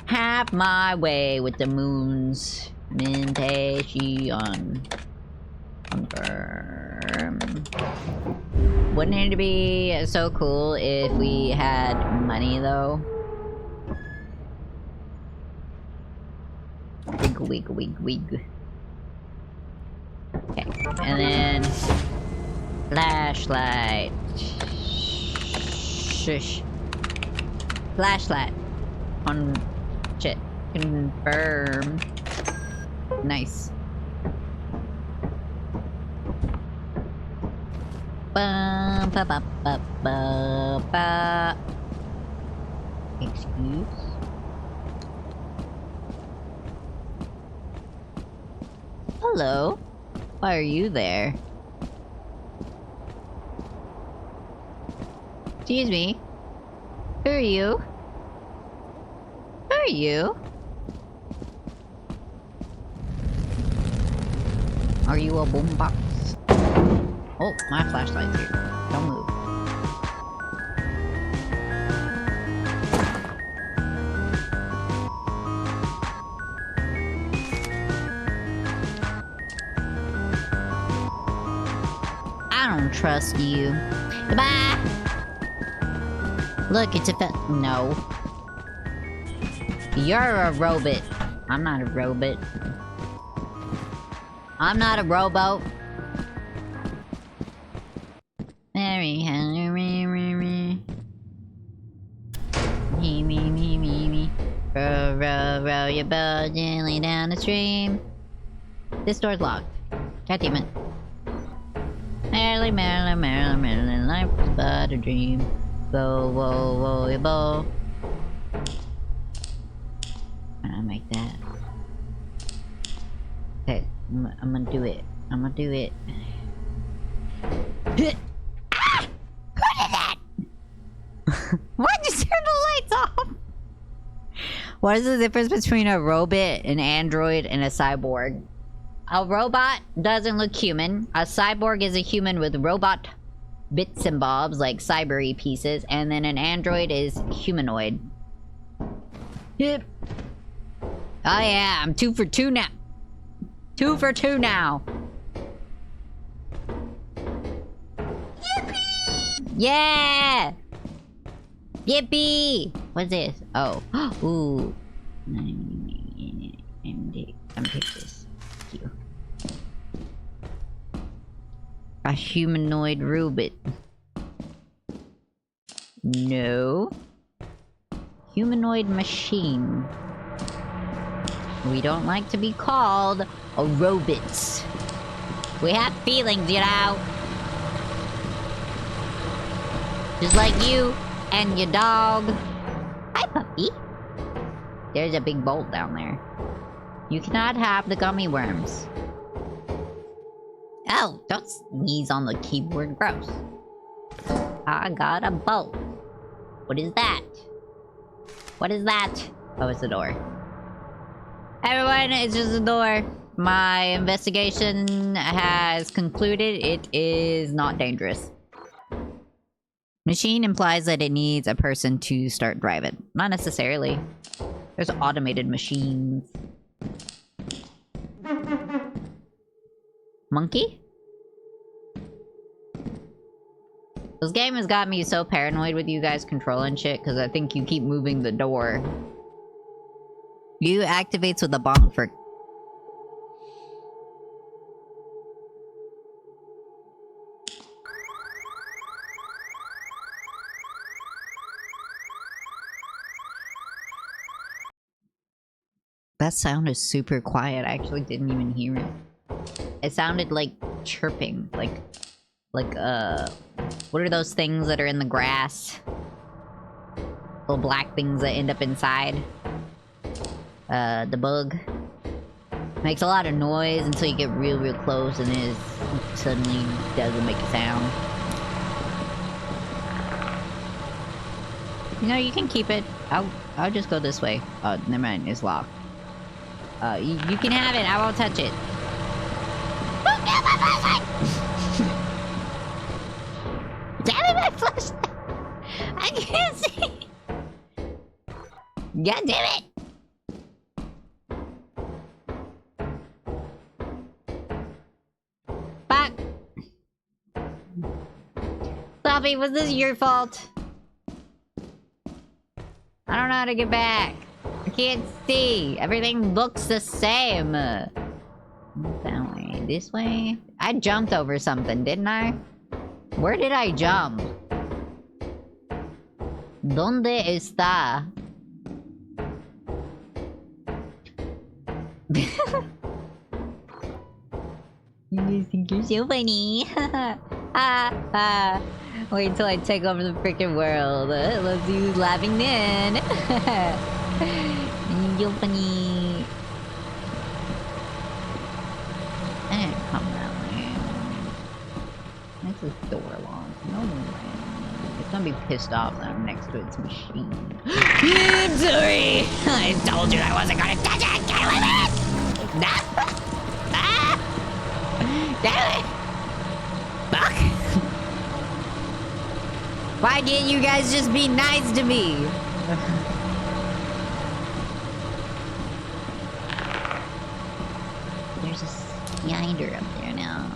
have my way with the moon's mentation. Confirm. Wouldn't it be so cool if we had money, though? Wig, wig, wig, wig. Okay, and then... flashlight. Shush. Flashlight. On... shit. Confirm. Nice. Ba, ba, ba, ba, ba, ba. Excuse? Hello? Why are you there? Excuse me? Who are you? Who are you? Are you a boombox? Oh, my flashlight's here. Don't move. I don't trust you. Goodbye! Look, it's a no. You're a robot. I'm not a robot. I'm not a rowboat. Mary, me. Row your boat gently down the stream. This door's locked. God damn it. Marilyn, life was but a dream. Whoa, your bow. I'll make that. Okay, I'm gonna do it. Ah! Who did that? Why'd you turn the lights off? What is the difference between a robot, an android, and a cyborg? A robot doesn't look human. A cyborg is a human with robot bits and bobs, like cyber-y pieces, and then an android is humanoid. Yep. Oh yeah, I'm 2 for 2 now. 2 for 2 now. Yippee! Yeah! Yippee! What's this? Oh. Ooh. I'm take this. Thank you. A humanoid robot. No. Humanoid machine. We don't like to be called a robots. We have feelings, you know. Just like you and your dog. Hi, puppy. There's a big bolt down there. You cannot have the gummy worms. Oh, don't sneeze on the keyboard. Gross. I got a bolt. What is that? What is that? Oh, it's a door. Everyone, it's just a door. My investigation has concluded it is not dangerous. Machine implies that it needs a person to start driving. Not necessarily. There's automated machines. Monkey? This game has got me so paranoid with you guys controlling shit because I think you keep moving the door. You activates with a bonk for... That sound is super quiet. I actually didn't even hear it. It sounded like chirping. Like, what are those things that are in the grass? Little black things that end up inside. The bug. Makes a lot of noise until you get real close and it suddenly doesn't make a sound. You know, you can keep it. I'll just go this way. Oh, never mind, it's locked. You can have it, I won't touch it. Damn it, my flashlight! I can't see! God damn it! Fuck! Sloppy, was this your fault? I don't know how to get back. I can't see. Everything looks the same. That way. This way? I jumped over something, didn't I? Where did I jump? ¿Dónde está? You think you're so funny. Wait till I take over the freaking world. Let's see who's laughing then. You're funny. I didn't come that way. Makes this door locked. No way. It's gonna be pissed off that I'm next to its machine. I'm sorry! I told you I wasn't gonna touch it! Get away with it! Nah! Ah! Damn it! Fuck! Why can't you guys just be nice to me? There's a spider up there now.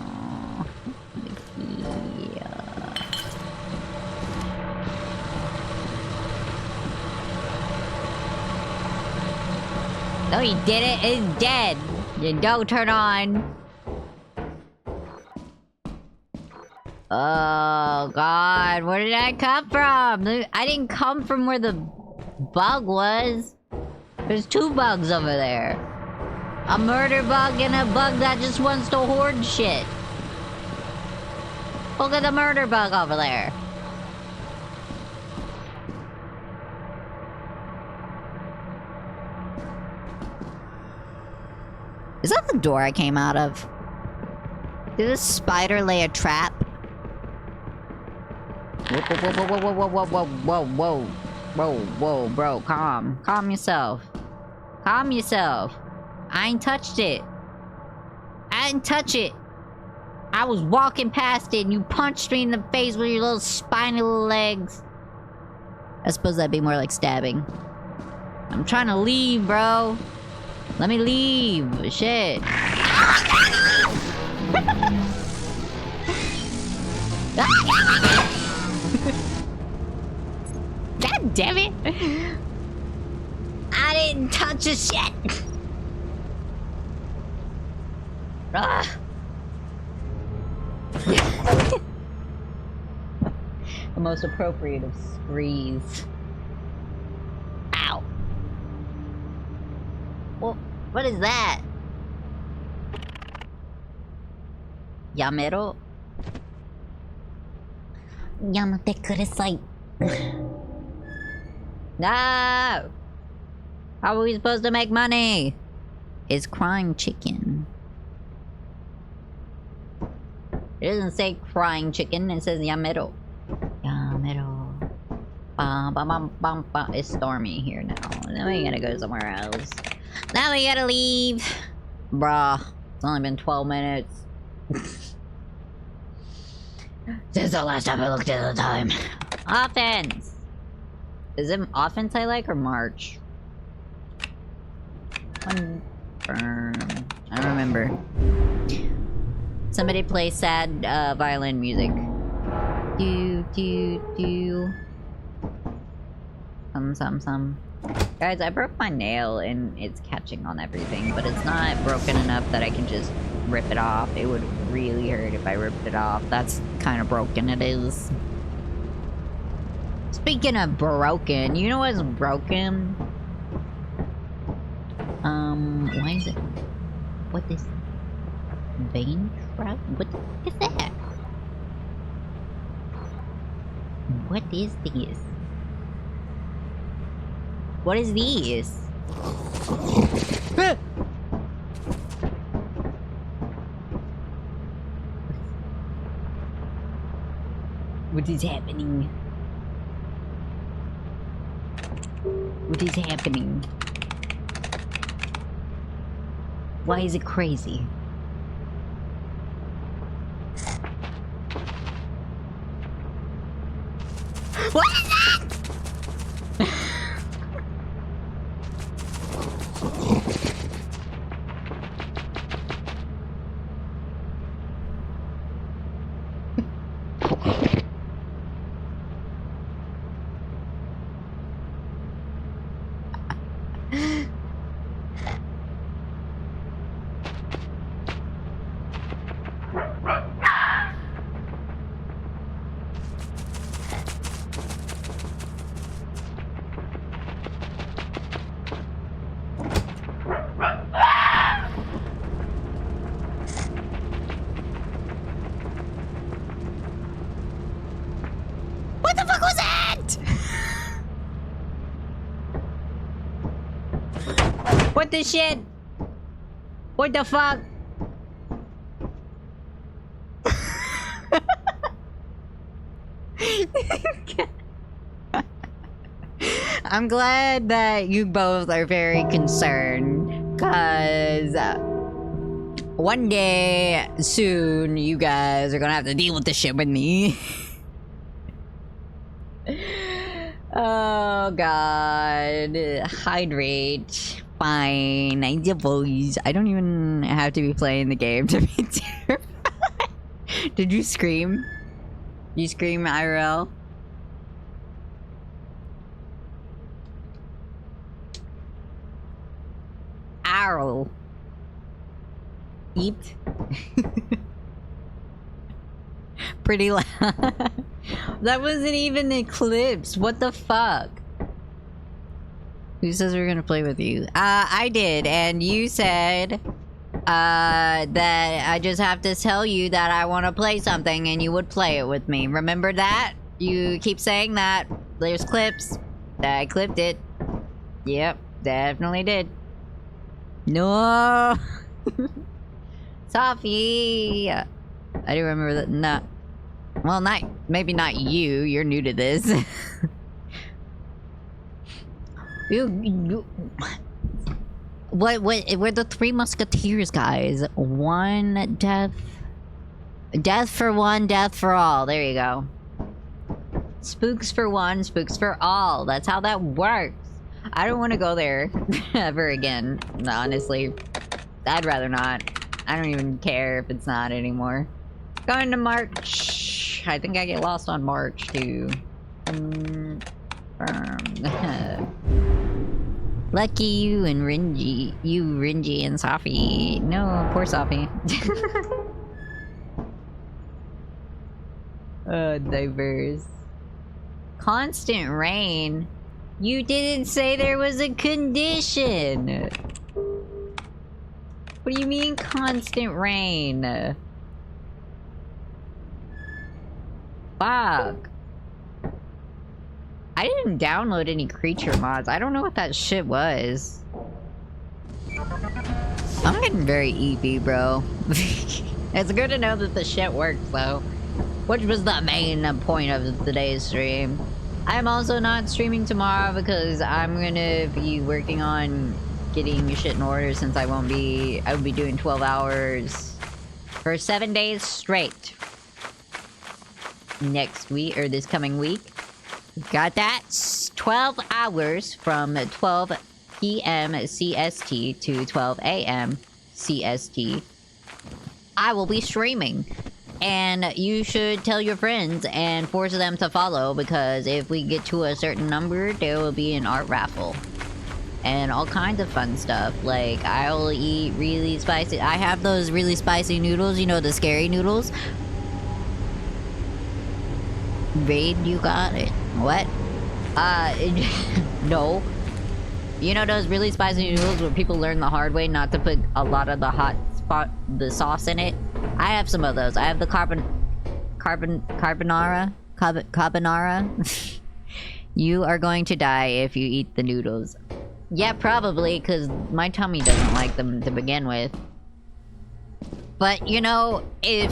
No, he did it. It's dead. You don't turn on. Oh, God. Where did I come from? I didn't come from where the bug was. There's two bugs over there. A murder bug and a bug that just wants to hoard shit. Look at the murder bug over there. Is that the door I came out of? Did this spider lay a trap? Whoa, whoa, whoa, whoa, whoa, whoa, whoa, whoa, whoa, whoa, whoa, bro, calm. Calm yourself. Calm yourself. I ain't touched it. I didn't touch it. I was walking past it and you punched me in the face with your little spiny little legs. I suppose that'd be more like stabbing. I'm trying to leave, bro. Let me leave. Shit. God damn it! I didn't touch a shit! The most appropriate of sprees. Ow. Well, what is that? Yamero? Yamate kudasai. No! How are we supposed to make money? It's crying chicken. It doesn't say crying chicken, it says Yamero. Yamero. Bum, bum, bum, bum, bum. It's stormy here now. Then we gotta go somewhere else. Now we gotta leave. Bruh. It's only been 12 minutes. Since the last time I looked at the time. Offense! Is it offense I like or March? Confirm. I don't remember. Somebody play sad violin music. Do do do. Some. Guys, I broke my nail and it's catching on everything, but it's not broken enough that I can just rip it off. It would really hurt if I ripped it off. That's kind of broken it is. Speaking of broken, you know what's broken? Why is it? What is vein trout? What is that? What is this? What is these? What is happening? What is happening? Why is it crazy? What is that? What the fuck was that? What the shit? What the fuck? I'm glad that you both are very concerned, cause one day soon you guys are gonna have to deal with this shit with me. Oh god. Hydrate. Fine. I suppose. I don't even have to be playing the game to be terrified. Did you scream? You scream IRL? Arrow. Eat. Pretty loud. That wasn't even Eclipse. What the fuck? Who says we're gonna play with you? I did, and you said that I just have to tell you that I want to play something and you would play it with me. Remember that? You keep saying that. There's clips. I clipped it. Yep, definitely did. No! Sophie! I do remember that. No. Well, maybe not you. You're new to this. We're the Three Musketeers, guys. One death. Death for one, death for all. There you go. Spooks for one, spooks for all. That's how that works. I don't want to go there ever again, honestly. I'd rather not. I don't even care if it's not anymore. Going to March. I think I get lost on March, too. Lucky you and Ringy. You, Ringy, and Safi. No, poor Safi. Diverse. constant rain? You didn't say there was a condition! What do you mean constant rain? Fuck. I didn't download any creature mods. I don't know what that shit was. I'm getting very EP, bro. It's good to know that the shit works, though. Which was the main point of today's stream. I'm also not streaming tomorrow because I'm gonna be working on getting shit in order since I will be doing 12 hours for 7 days straight. Next week, or this coming week. Got that? 12 hours from 12 p.m. CST to 12 a.m. CST. I will be streaming. And you should tell your friends and force them to follow, because if we get to a certain number, there will be an art raffle. And all kinds of fun stuff. Like, I'll eat really spicy... I have those really spicy noodles, you know, the scary noodles. Raid, you got it. What? No. You know those really spicy noodles where people learn the hard way not to put a lot of the sauce in it? I have some of those. I have the carbonara. You are going to die if you eat the noodles. Yeah, probably, because my tummy doesn't like them to begin with. But, you know, if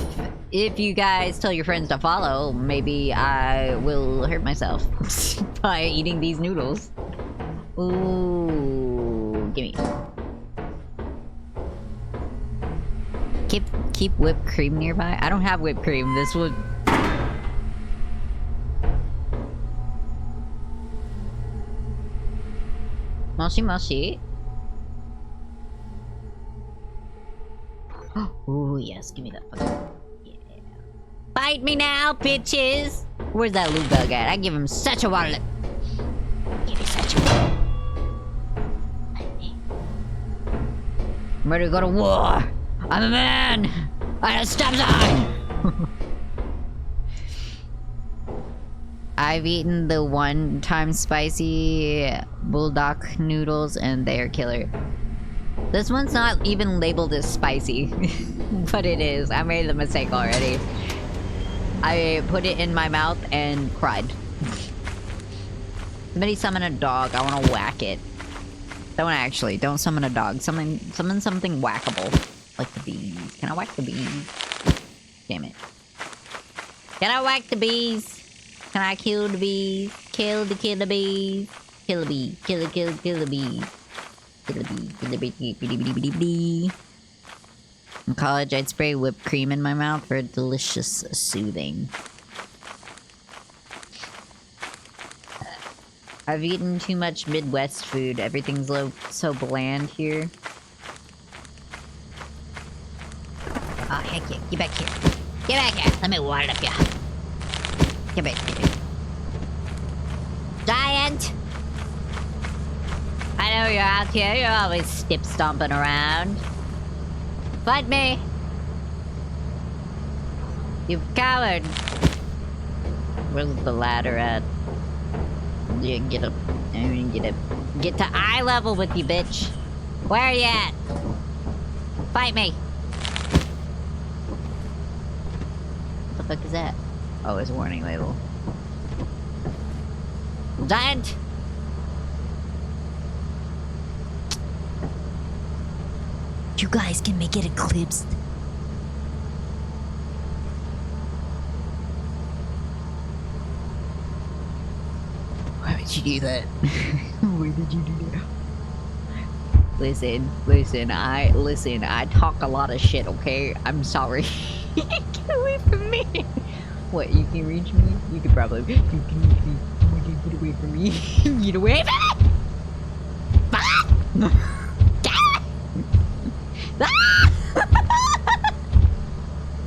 you guys tell your friends to follow, maybe I will hurt myself by eating these noodles. Ooh, gimme. Keep whipped cream nearby. I don't have whipped cream. This would... Moshi moshi. Ooh, yes, give me that fucking... Yeah. Fight me now, bitches! Where's that loot bug at? I give him such a wallet. Give me such a wallet. I'm ready to go to war! I'm a man! I have a stop sign! I've eaten the one-time spicy bulldog noodles and they are killer. This one's not even labeled as spicy, but it is. I made the mistake already. I put it in my mouth and cried. Somebody summon a dog. I want to whack it. Don't actually. Don't summon a dog. Summon something whackable. Like the bees. Can I whack the bees? Damn it. Can I whack the bees? Can I kill the bees? Kill the bees. Kill the bee. Kill the bee. Kill the bee. In college, I'd spray whipped cream in my mouth for delicious soothing. I've eaten too much Midwest food. Everything's so bland here. Oh, heck yeah. Get back here. Get back here. Let me wad up ya. Get back here. Giant! I know you're out here. You're always stip-stomping around. Fight me! You coward! Where's the ladder at? Yeah, get up. I mean, get to eye level with you, bitch. Where are you at? Fight me! What the fuck is that? Oh, it's a warning label. Giant! You guys can make it eclipsed. Why would you do that? Why did you do that? Listen, I talk a lot of shit, okay? I'm sorry. Get away from me! What, you can reach me? You can probably... You can reach me. Oh, get away from me. Get away from me!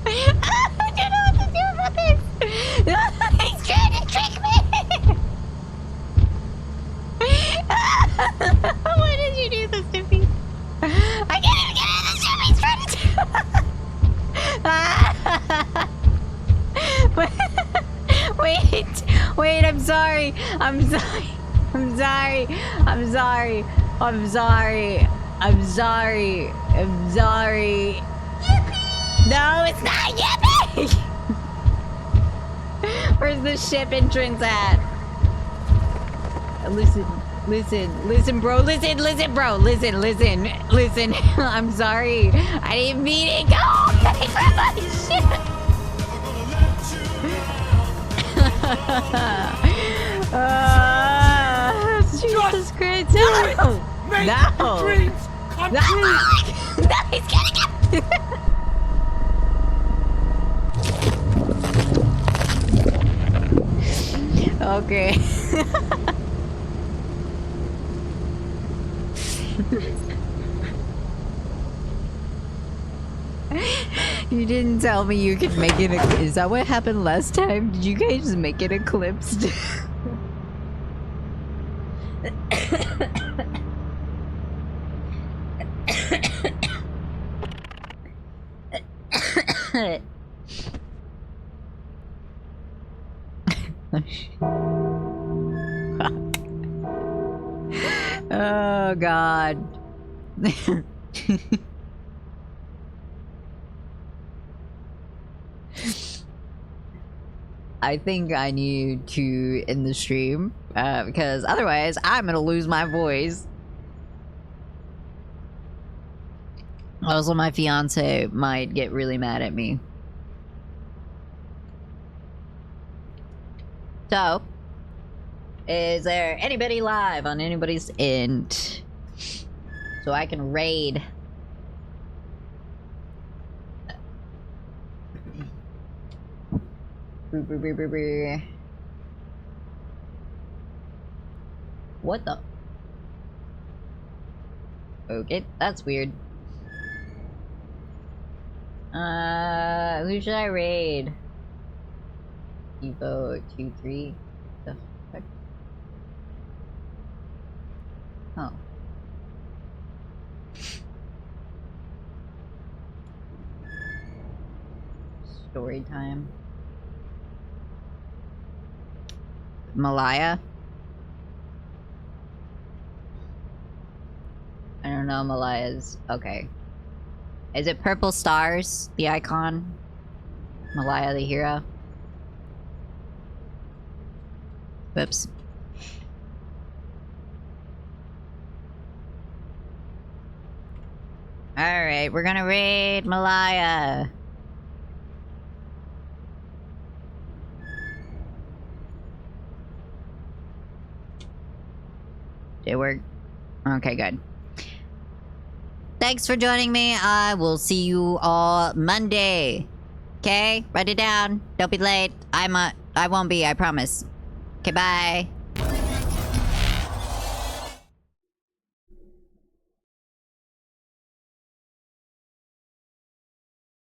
I don't know what to do about this! He's trying to trick me! Why did you do this to me? I can't even get out of the stream! He's trying to do... Wait, I'm sorry. sorry. I'm sorry. I'm sorry. I'm sorry. Yippee! No, it's not yippee! Where's the ship entrance at? Listen, bro. Listen, bro. Listen. I'm sorry. I didn't mean it. Go! Let me grab my shit! Jesus Christ. No! No, he's getting it! Okay. You didn't tell me you could make it. Is that what happened last time? Did you guys just make it eclipsed? Oh God. I think I need to end the stream because otherwise I'm gonna lose my voice. Also, my fiance might get really mad at me. So, is there anybody live on anybody's end? So I can raid. What the? Okay, that's weird. Who should I raid? Evo 2-3. The fuck? Oh. Story time. Malaya? I don't know Malaya's. Okay. Is it purple stars, the icon? Malaya the hero? Whoops. Alright, we're gonna raid Malaya. Did it work? Okay, good. Thanks for joining me. I will see you all Monday. Okay? Write it down. Don't be late. I won't be, I promise. Okay, bye.